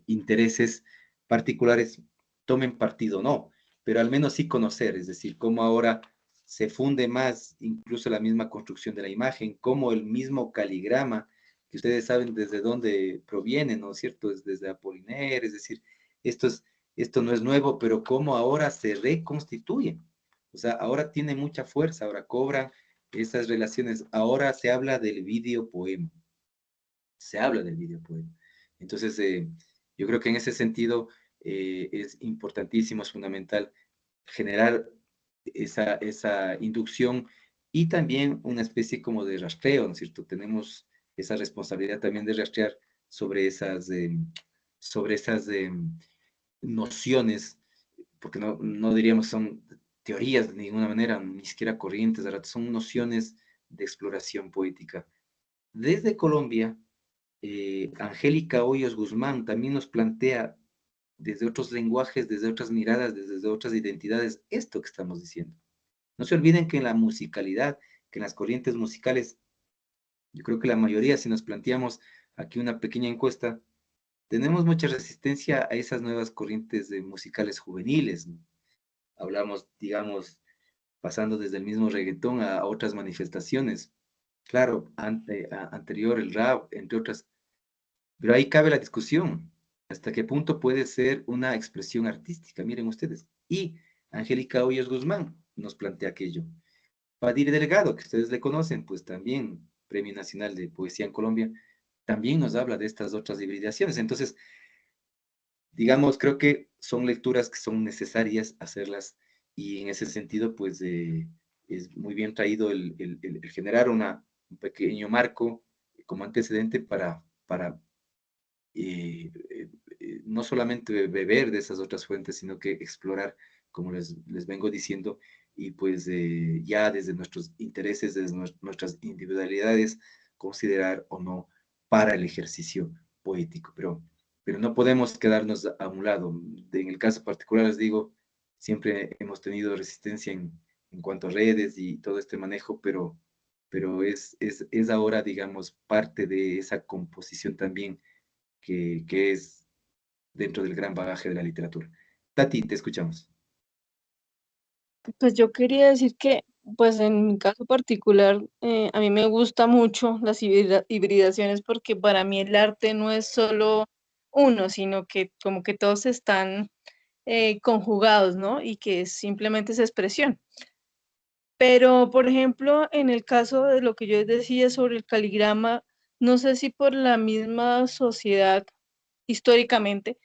intereses particulares, tomen partido, no, pero al menos sí conocer, es decir, cómo ahora se funde más incluso la misma construcción de la imagen, cómo el mismo caligrama, que ustedes saben desde dónde proviene, ¿no es cierto? Es desde Apollinaire, es decir, esto no es nuevo, pero cómo ahora se reconstituye. O sea, ahora tiene mucha fuerza, ahora cobran esas relaciones. Ahora se habla del videopoema. Se habla del videopoema. Entonces, yo creo que en ese sentido es importantísimo, es fundamental generar esa inducción y también una especie como de rastreo, ¿no es cierto? Tenemos esa responsabilidad también de rastrear sobre esas nociones, porque no diríamos son teorías de ninguna manera, ni siquiera corrientes, ¿verdad? Son nociones de exploración poética. Desde Colombia, Angélica Hoyos Guzmán también nos plantea desde otros lenguajes, desde otras miradas, desde otras identidades, esto que estamos diciendo. No se olviden que en la musicalidad, que en las corrientes musicales, yo creo que la mayoría, si nos planteamos aquí una pequeña encuesta, tenemos mucha resistencia a esas nuevas corrientes de musicales juveniles, ¿no? Hablamos, digamos, pasando desde el mismo reggaetón a otras manifestaciones. Claro, anterior el rap, entre otras. Pero ahí cabe la discusión. hasta qué punto puede ser una expresión artística, miren ustedes. Y Angélica Hoyos Guzmán nos plantea aquello. Padre Delgado, que ustedes le conocen, pues también Premio Nacional de Poesía en Colombia, también nos habla de estas otras hibridaciones. Entonces, digamos, creo que son lecturas que son necesarias hacerlas y en ese sentido, pues es muy bien traído el generar un pequeño marco como antecedente para no solamente beber de esas otras fuentes, sino que explorar, como les vengo diciendo, y pues ya desde nuestros intereses, desde nuestras individualidades, considerar o no para el ejercicio poético. Pero no podemos quedarnos a un lado. En el caso particular, les digo, siempre hemos tenido resistencia en cuanto a redes y todo este manejo, pero es ahora, digamos, parte de esa composición también que es dentro del gran bagaje de la literatura. Tati, te escuchamos. Pues yo quería decir que, pues en mi caso particular, a mí me gusta mucho las hibridaciones porque para mí el arte no es solo uno, sino que como que todos están conjugados, ¿no? Y que es simplemente esa expresión. Pero, por ejemplo, en el caso de lo que yo decía sobre el caligrama, no sé si por la misma sociedad históricamente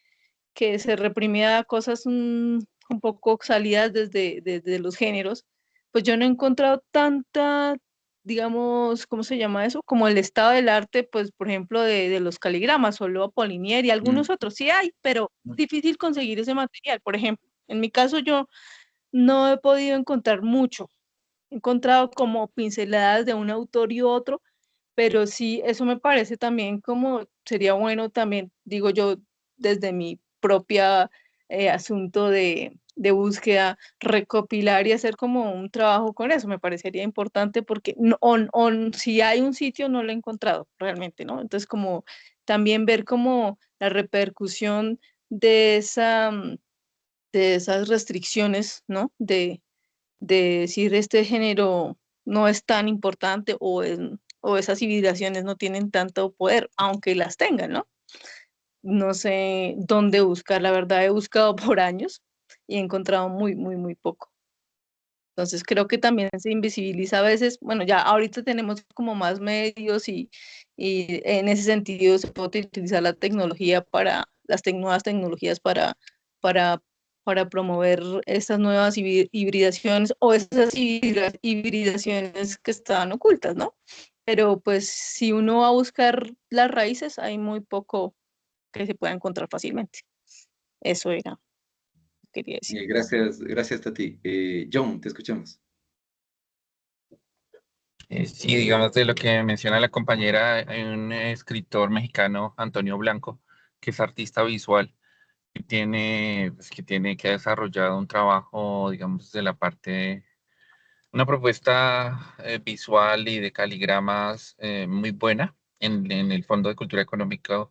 que se reprimía cosas un poco salidas desde los géneros, pues yo no he encontrado tanta, digamos, ¿cómo se llama eso? Como el estado del arte, pues, por ejemplo, de los caligramas, solo Apollinier y algunos otros, sí hay, pero difícil conseguir ese material. Por ejemplo, en mi caso yo no he podido encontrar mucho. He encontrado como pinceladas de un autor y otro, pero sí, eso me parece también como sería bueno también, digo yo, desde mi propia asunto de búsqueda, recopilar y hacer como un trabajo con eso, me parecería importante porque si hay un sitio no lo he encontrado realmente, ¿no? Entonces como también ver como la repercusión de de esas restricciones, ¿no? De decir este género no es tan importante o esas civilizaciones no tienen tanto poder, aunque las tengan, ¿no? No sé dónde buscar, la verdad he buscado por años y he encontrado muy poco. Entonces creo que también se invisibiliza a veces, bueno, ya ahorita tenemos como más medios y en ese sentido se puede utilizar la tecnología para, nuevas tecnologías para, para promover estas nuevas hibridaciones o esas hibridaciones que estaban ocultas, ¿no? Pero pues si uno va a buscar las raíces, hay muy poco que se pueda encontrar fácilmente. Eso era, quería decir. Gracias, Tati. John, te escuchamos. Sí, digamos de lo que menciona la compañera, hay un escritor mexicano, Antonio Blanco, que es artista visual, que ha desarrollado un trabajo, digamos, de la parte, una propuesta visual y de caligramas muy buena en el Fondo de Cultura Económica.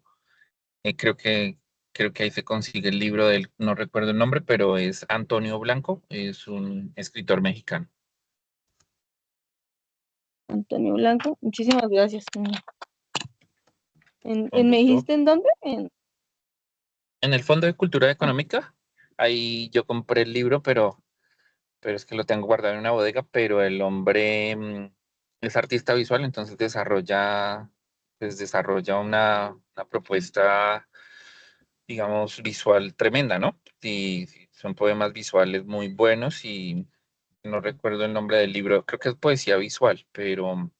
Eh, creo que, creo que ahí se consigue el libro del, no recuerdo el nombre, pero es Antonio Blanco, es un escritor mexicano. Antonio Blanco, muchísimas gracias. Con ¿Me gusto. dijiste en dónde? En el Fondo de Cultura Ah, Económica, ahí yo compré el libro, pero es que lo tengo guardado en una bodega, pero el hombre es artista visual, entonces desarrolla una propuesta, digamos, visual tremenda, ¿no? Y son poemas visuales muy buenos y no recuerdo el nombre del libro, creo que es poesía visual, pero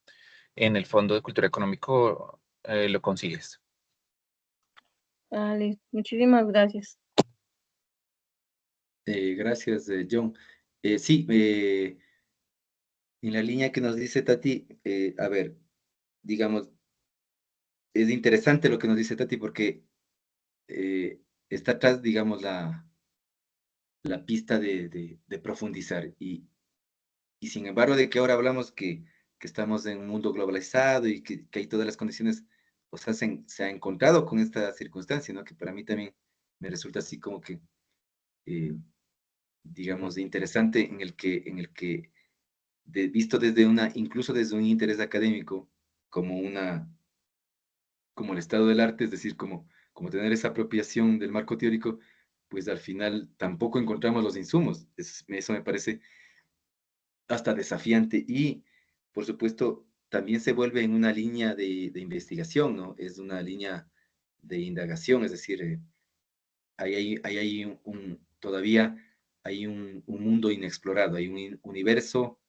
en el Fondo de Cultura Económico lo consigues. vale, muchísimas gracias. Gracias, John. Sí, en la línea que nos dice Tati, a ver, digamos, es interesante lo que nos dice Tati porque está atrás, digamos, la pista de profundizar. Y sin embargo, de que ahora hablamos que estamos en un mundo globalizado y que hay todas las condiciones, o sea, se ha encontrado con esta circunstancia, ¿no? Que para mí también me resulta así como que, digamos, interesante en el que visto desde incluso desde un interés académico, como el estado del arte, es decir, como como tener esa apropiación del marco teórico, pues al final tampoco encontramos los insumos. Eso me parece hasta desafiante y, por supuesto, también se vuelve en una línea de investigación, ¿no? Es una línea de indagación, es decir, ahí hay todavía hay un mundo inexplorado, hay un universo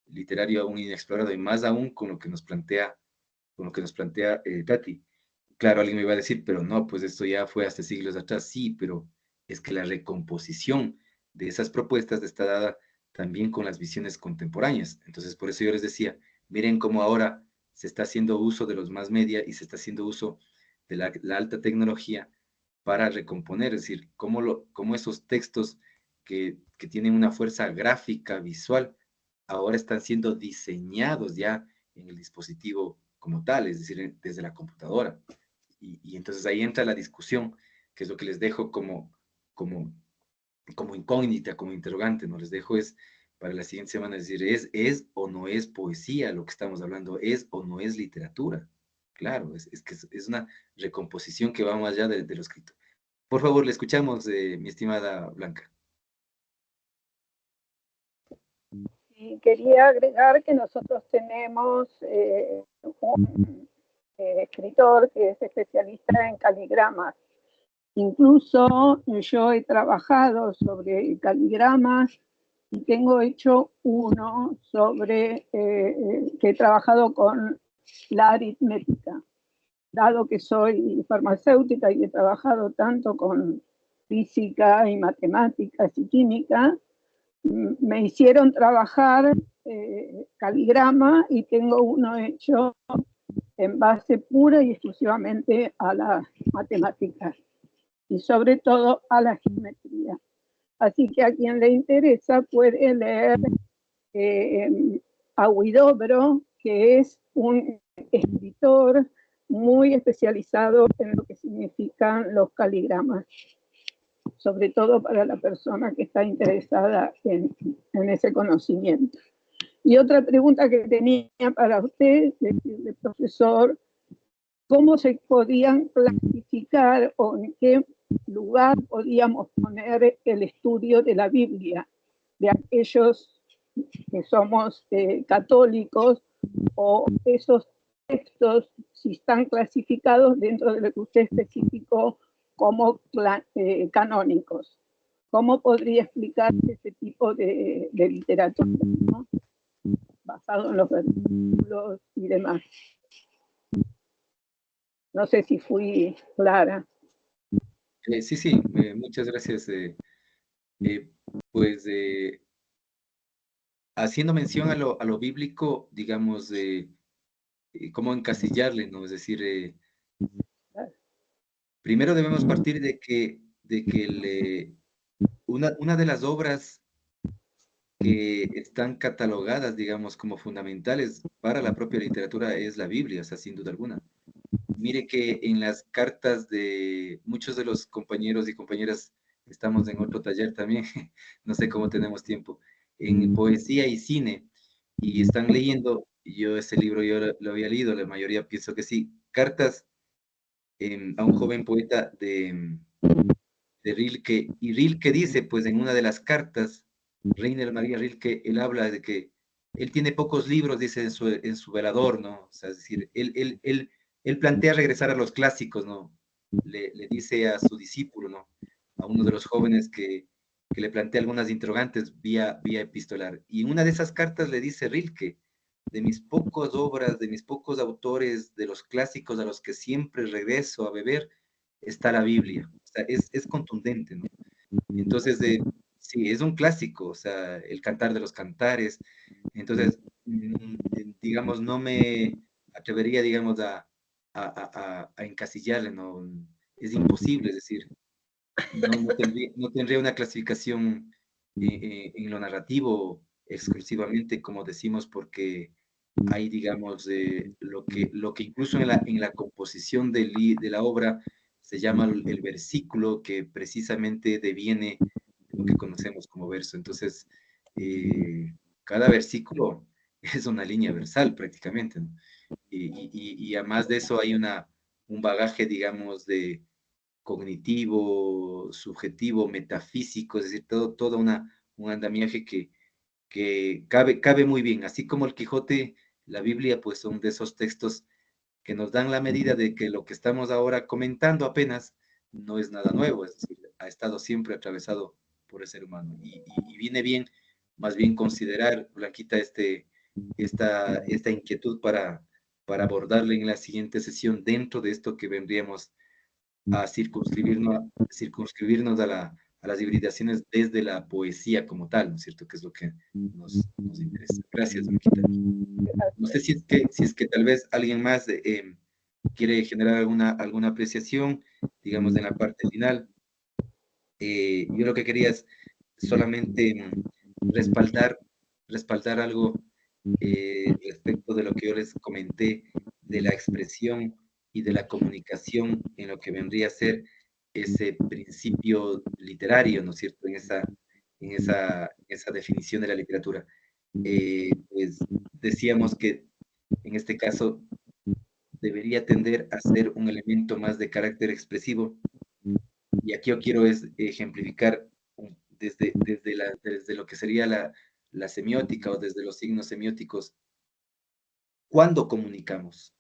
literario aún inexplorado y más aún con lo que nos plantea Tati. Claro, alguien me va a decir, pero no, pues esto ya fue hace siglos atrás, sí, pero es que la recomposición de esas propuestas está dada también con las visiones contemporáneas. Entonces, por eso yo les decía, miren cómo ahora se está haciendo uso de los más media y se está haciendo uso de la alta tecnología para recomponer, es decir, cómo esos textos que tienen una fuerza gráfica, visual, ahora están siendo diseñados ya en el dispositivo como tal, es decir, desde la computadora. Y entonces ahí entra la discusión, que es lo que les dejo como, como incógnita, como interrogante, ¿no? Les dejo es para la siguiente semana decir, ¿es o no es poesía lo que estamos hablando? ¿Es o no es literatura? Claro, es que es una recomposición que va más allá de lo escrito. Por favor, le escuchamos, mi estimada Blanca. Y quería agregar que nosotros tenemos un escritor que es especialista en caligramas. Incluso yo he trabajado sobre caligramas y tengo hecho uno sobre que he trabajado con la aritmética. Dado que soy farmacéutica y he trabajado tanto con física y matemáticas y química, me hicieron trabajar caligrama y tengo uno hecho en base pura y exclusivamente a las matemáticas y sobre todo a la geometría. Así que a quien le interesa puede leer a Huidobro, que es un escritor muy especializado en lo que significan los caligramas, sobre todo para la persona que está interesada en ese conocimiento. Y otra pregunta que tenía para usted, decirle, profesor, ¿cómo se podían clasificar o en qué lugar podíamos poner el estudio de la Biblia, de aquellos que somos católicos, o esos textos, si están clasificados dentro de lo que usted especificó como canónicos? ¿Cómo podría explicar ese tipo de literatura, ¿no? Basado en los versículos y demás? No sé si fui clara. Sí, muchas gracias. Pues haciendo mención a lo bíblico, digamos, cómo encasillarle, ¿no? Es decir, primero debemos partir de que una de las obras que están catalogadas, digamos, como fundamentales para la propia literatura es la Biblia, o sea, sin duda alguna. Mire que en las cartas de muchos de los compañeros y compañeras, estamos en otro taller también, no sé cómo tenemos tiempo, en poesía y cine, y están leyendo, yo ese libro yo lo había leído, la mayoría pienso que sí, cartas a un joven poeta de Rilke, y Rilke dice, pues en una de las cartas, Rainer María Rilke, él habla de que él tiene pocos libros, dice en su velador, ¿no? O sea, es decir, él plantea regresar a los clásicos, ¿no? Le dice a su discípulo, ¿no? A uno de los jóvenes que le plantea algunas interrogantes vía epistolar. Y en una de esas cartas le dice Rilke, de mis pocas obras, de mis pocos autores, de los clásicos a los que siempre regreso a beber, está la Biblia. O sea, es contundente, ¿no? Entonces, sí, es un clásico, o sea, el Cantar de los Cantares. Entonces, digamos, no me atrevería, digamos, a encasillarle, ¿no? Es imposible, es decir, no tendría una clasificación en lo narrativo exclusivamente, como decimos, porque hay, digamos, lo que incluso en la composición de la obra se llama el versículo, que precisamente deviene de lo que conocemos como verso. Entonces, cada versículo es una línea versal prácticamente, ¿no? Y además de eso hay un bagaje, digamos, cognitivo, subjetivo, metafísico, es decir, todo un andamiaje que cabe muy bien, así como el Quijote, la Biblia, pues son de esos textos que nos dan la medida de que lo que estamos ahora comentando apenas no es nada nuevo, es decir, ha estado siempre atravesado por el ser humano. Y viene bien, más bien considerar, Blanquita, esta inquietud para abordarla en la siguiente sesión dentro de esto que vendríamos a circunscribirnos a las hibridaciones desde la poesía como tal, ¿no es cierto? Que es lo que nos interesa. Gracias, Blanquita. No sé si es que tal vez alguien más quiere generar alguna apreciación, digamos, en la parte final. Yo lo que quería es solamente respaldar algo respecto de lo que yo les comenté, de la expresión y de la comunicación en lo que vendría a ser ese principio literario, ¿no es cierto?, en esa definición de la literatura. Pues decíamos que en este caso debería tender a ser un elemento más de carácter expresivo. Y aquí yo quiero ejemplificar desde lo que sería la semiótica o desde los signos semióticos. ¿Cuándo comunicamos?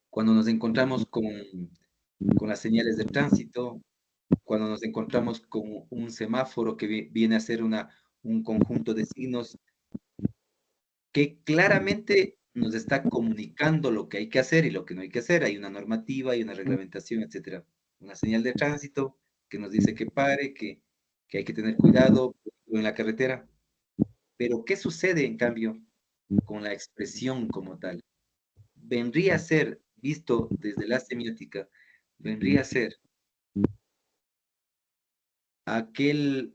Cuando nos encontramos con las señales de tránsito, cuando nos encontramos con un semáforo que viene a ser un conjunto de signos que claramente nos está comunicando lo que hay que hacer y lo que no hay que hacer. Hay una normativa, hay una reglamentación, etcétera. Una señal de tránsito que nos dice que pare, que hay que tener cuidado en la carretera. Pero, ¿qué sucede, en cambio, con la expresión como tal? Vendría a ser, visto desde la semiótica, vendría a ser aquel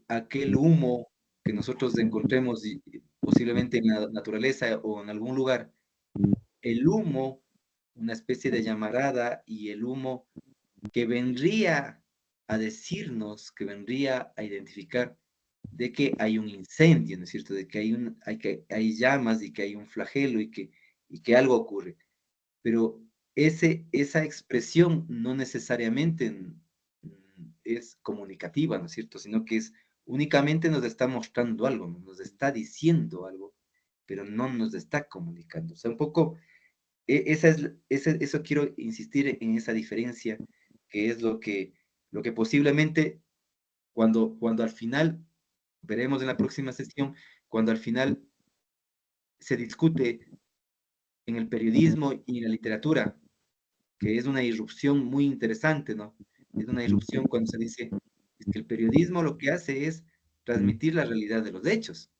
humo que nosotros encontremos posiblemente en la naturaleza o en algún lugar, el humo, una especie de llamarada, y el humo que vendría a decirnos, que vendría a identificar de que hay un incendio, ¿no es cierto? De que hay llamas y que hay un flagelo y que algo ocurre. Pero esa expresión no necesariamente es comunicativa, ¿no es cierto? Sino que únicamente nos está mostrando algo, nos está diciendo algo, pero no nos está comunicando. O sea, un poco, eso quiero insistir en esa diferencia, que es lo que posiblemente cuando al final, veremos en la próxima sesión, cuando al final se discute en el periodismo y en la literatura, que es una irrupción muy interesante, ¿no? Es una irrupción cuando se dice que el periodismo lo que hace es transmitir la realidad de los hechos.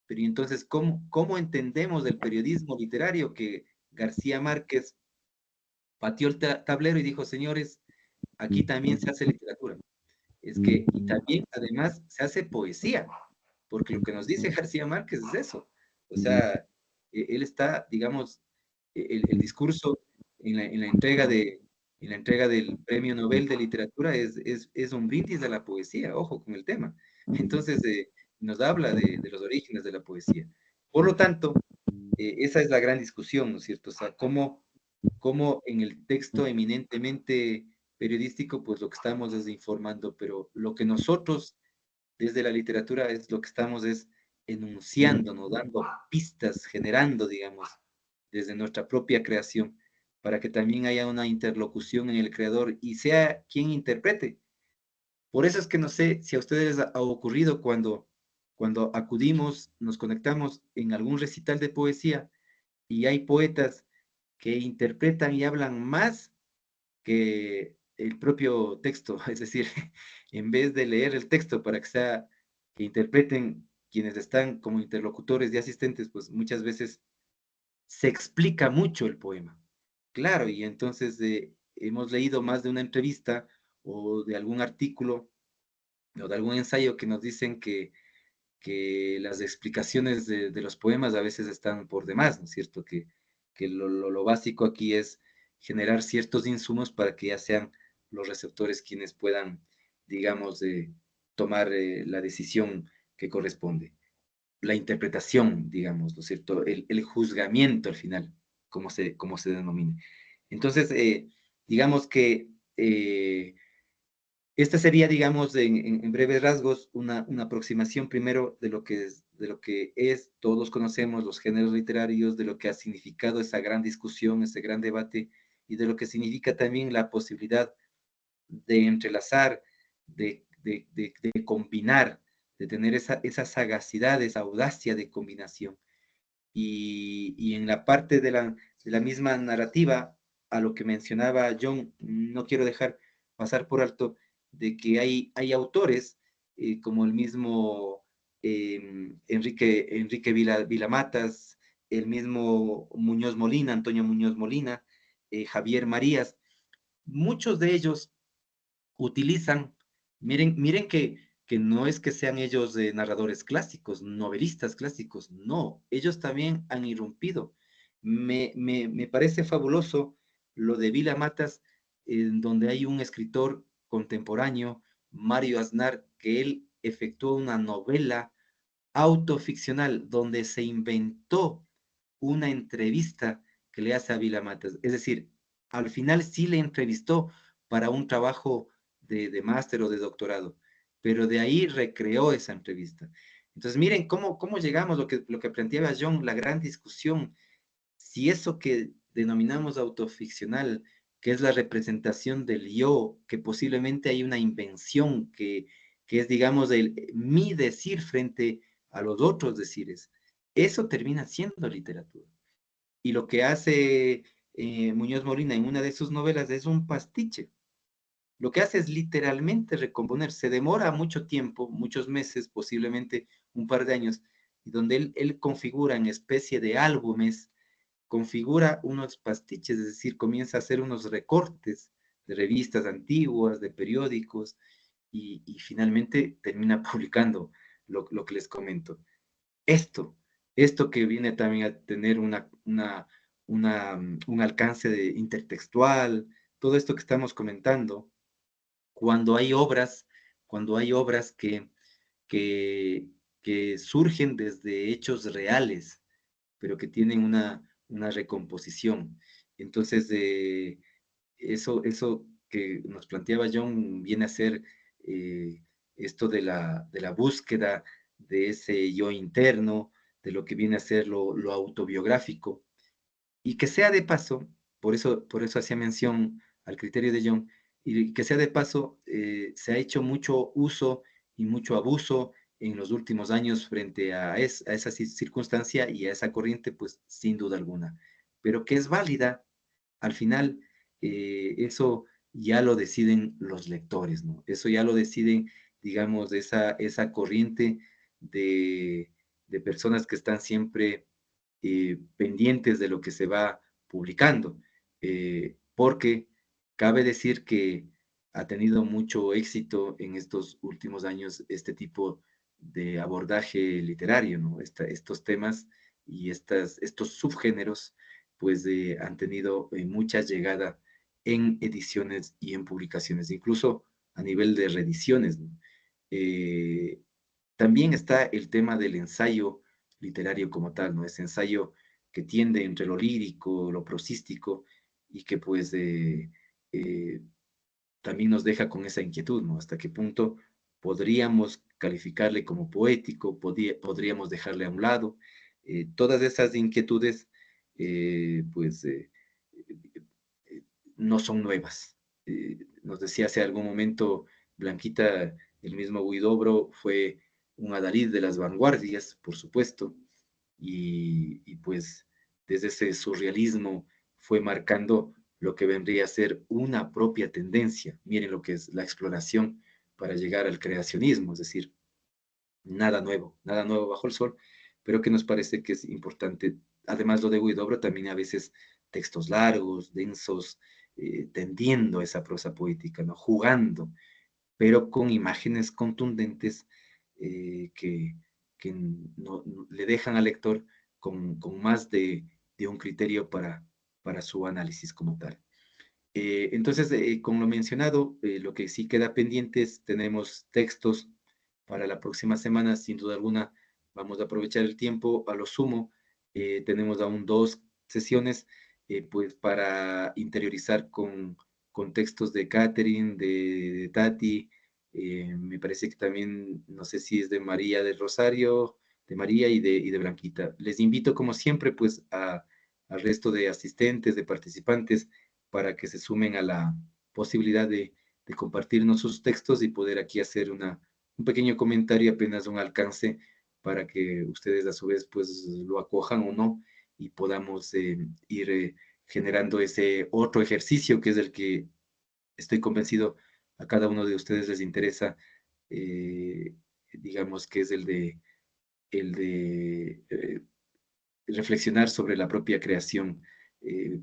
Pero entonces, ¿cómo entendemos el periodismo literario que García Márquez pateó el tablero y dijo, señores, aquí también se hace literatura? Es que, y también, además, se hace poesía, porque lo que nos dice García Márquez es eso. O sea, él está, digamos, el discurso en la entrega del Premio Nobel de Literatura es un brindis a la poesía, ojo con el tema. Entonces, nos habla de los orígenes de la poesía. Por lo tanto, esa es la gran discusión, ¿no es cierto? O sea, cómo en el texto eminentemente periodístico, pues lo que estamos es informando, pero lo que nosotros desde la literatura es lo que estamos es enunciando, ¿no? Dando pistas, generando, digamos, desde nuestra propia creación, para que también haya una interlocución en el creador y sea quien interprete. Por eso es que no sé si a ustedes ha ocurrido cuando acudimos, nos conectamos en algún recital de poesía y hay poetas que interpretan y hablan más que el propio texto, es decir, en vez de leer el texto para que interpreten quienes están como interlocutores y asistentes, pues muchas veces se explica mucho el poema. Claro, y entonces hemos leído más de una entrevista o de algún artículo o de algún ensayo que nos dicen que las explicaciones de los poemas a veces están por demás, ¿no es cierto? Que lo básico aquí es generar ciertos insumos para que ya sean los receptores quienes puedan, digamos, tomar la decisión que corresponde. La interpretación, digamos, ¿no es cierto? El juzgamiento al final, como se denomine. Entonces, digamos que esta sería, digamos, en breves rasgos, una aproximación primero de lo que es, todos conocemos los géneros literarios, de lo que ha significado esa gran discusión, ese gran debate, y de lo que significa también la posibilidad de entrelazar, de combinar, de tener esa sagacidad, esa audacia de combinación. Y en la parte de la misma narrativa, a lo que mencionaba John, no quiero dejar pasar por alto de que hay autores como el mismo Enrique Vilamatas, el mismo Muñoz Molina, Antonio Muñoz Molina, Javier Marías, muchos de ellos utilizan, miren que no es que sean ellos narradores clásicos, novelistas clásicos, no, ellos también han irrumpido. Me parece fabuloso lo de Vila Matas, en donde hay un escritor contemporáneo, Mario Aznar, que él efectuó una novela autoficcional donde se inventó una entrevista que le hace a Vila Matas. Es decir, al final sí le entrevistó para un trabajo de máster o de doctorado, pero de ahí recreó esa entrevista. Entonces, miren cómo llegamos, lo que planteaba John, la gran discusión, si eso que denominamos autoficcional, que es la representación del yo, que posiblemente hay una invención que es, digamos, mi decir frente a los otros decires, eso termina siendo literatura. Y lo que hace Muñoz Molina en una de sus novelas es un pastiche. Lo que hace es literalmente recomponer. Se demora mucho tiempo, muchos meses, posiblemente un par de años, y donde él configura en especie de álbumes, configura unos pastiches, es decir, comienza a hacer unos recortes de revistas antiguas, de periódicos, y finalmente termina publicando lo que les comento. Esto que viene también a tener un alcance intertextual, todo esto que estamos comentando, cuando hay obras, cuando hay obras que, que surgen desde hechos reales, pero que tienen una recomposición. Entonces, eso que nos planteaba John viene a ser esto de la búsqueda de ese yo interno, de lo que viene a ser lo autobiográfico, y que sea de paso, por eso hacía mención al criterio de John, y que sea de paso, se ha hecho mucho uso y mucho abuso en los últimos años frente a esa circunstancia y a esa corriente, pues sin duda alguna, pero que es válida, al final, eso ya lo deciden los lectores, ¿no? Eso ya lo deciden, digamos, esa corriente de personas que están siempre pendientes de lo que se va publicando, porque cabe decir que ha tenido mucho éxito en estos últimos años este tipo de abordaje literario, ¿no? Estos temas y estos subgéneros, pues han tenido mucha llegada en ediciones y en publicaciones, incluso a nivel de reediciones, ¿no? También está el tema del ensayo literario como tal, ¿no? Ese ensayo que tiende entre lo lírico, lo prosístico, y que pues eh, también nos deja con esa inquietud, ¿no? ¿Hasta qué punto podríamos calificarle como poético? ¿Podríamos dejarle a un lado? Todas esas inquietudes, pues, no son nuevas. Nos decía hace algún momento Blanquita, el mismo Huidobro fue un adalid de las vanguardias, por supuesto, y pues desde ese surrealismo fue marcando lo que vendría a ser una propia tendencia. Miren lo que es la exploración para llegar al creacionismo, es decir, nada nuevo bajo el sol, pero que nos parece que es importante. Además, lo de Huidobro también a veces textos largos, densos, tendiendo esa prosa poética, ¿no? Jugando, pero con imágenes contundentes que le dejan al lector con más de un criterio para su análisis como tal. Entonces, con lo mencionado, lo que sí queda pendiente es, tenemos textos para la próxima semana, sin duda alguna, vamos a aprovechar el tiempo, a lo sumo, tenemos aún 2 sesiones, pues para interiorizar con textos de Catherine, de Tati, me parece que también, no sé si es de María del Rosario, de María y de Blanquita. Les invito, como siempre, pues al resto de asistentes, de participantes, para que se sumen a la posibilidad de compartirnos sus textos y poder aquí hacer un pequeño comentario, apenas un alcance, para que ustedes a su vez pues lo acojan o no y podamos ir generando ese otro ejercicio que es el que estoy convencido a cada uno de ustedes les interesa, digamos que es el de reflexionar sobre la propia creación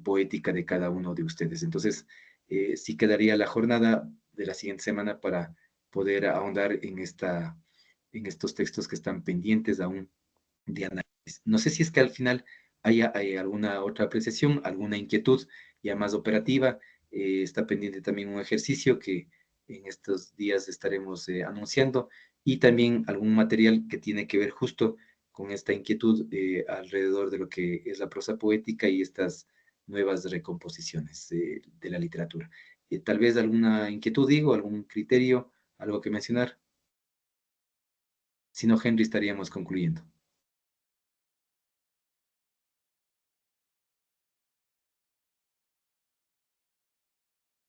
poética de cada uno de ustedes. Entonces, sí quedaría la jornada de la siguiente semana para poder ahondar en estos textos que están pendientes aún de análisis. No sé si es que al final hay alguna otra apreciación, alguna inquietud ya más operativa. Está pendiente también un ejercicio que en estos días estaremos anunciando y también algún material que tiene que ver justo con esta inquietud alrededor de lo que es la prosa poética y estas nuevas recomposiciones de la literatura. Tal vez alguna inquietud, digo, algún criterio, algo que mencionar. Si no, Henry, estaríamos concluyendo.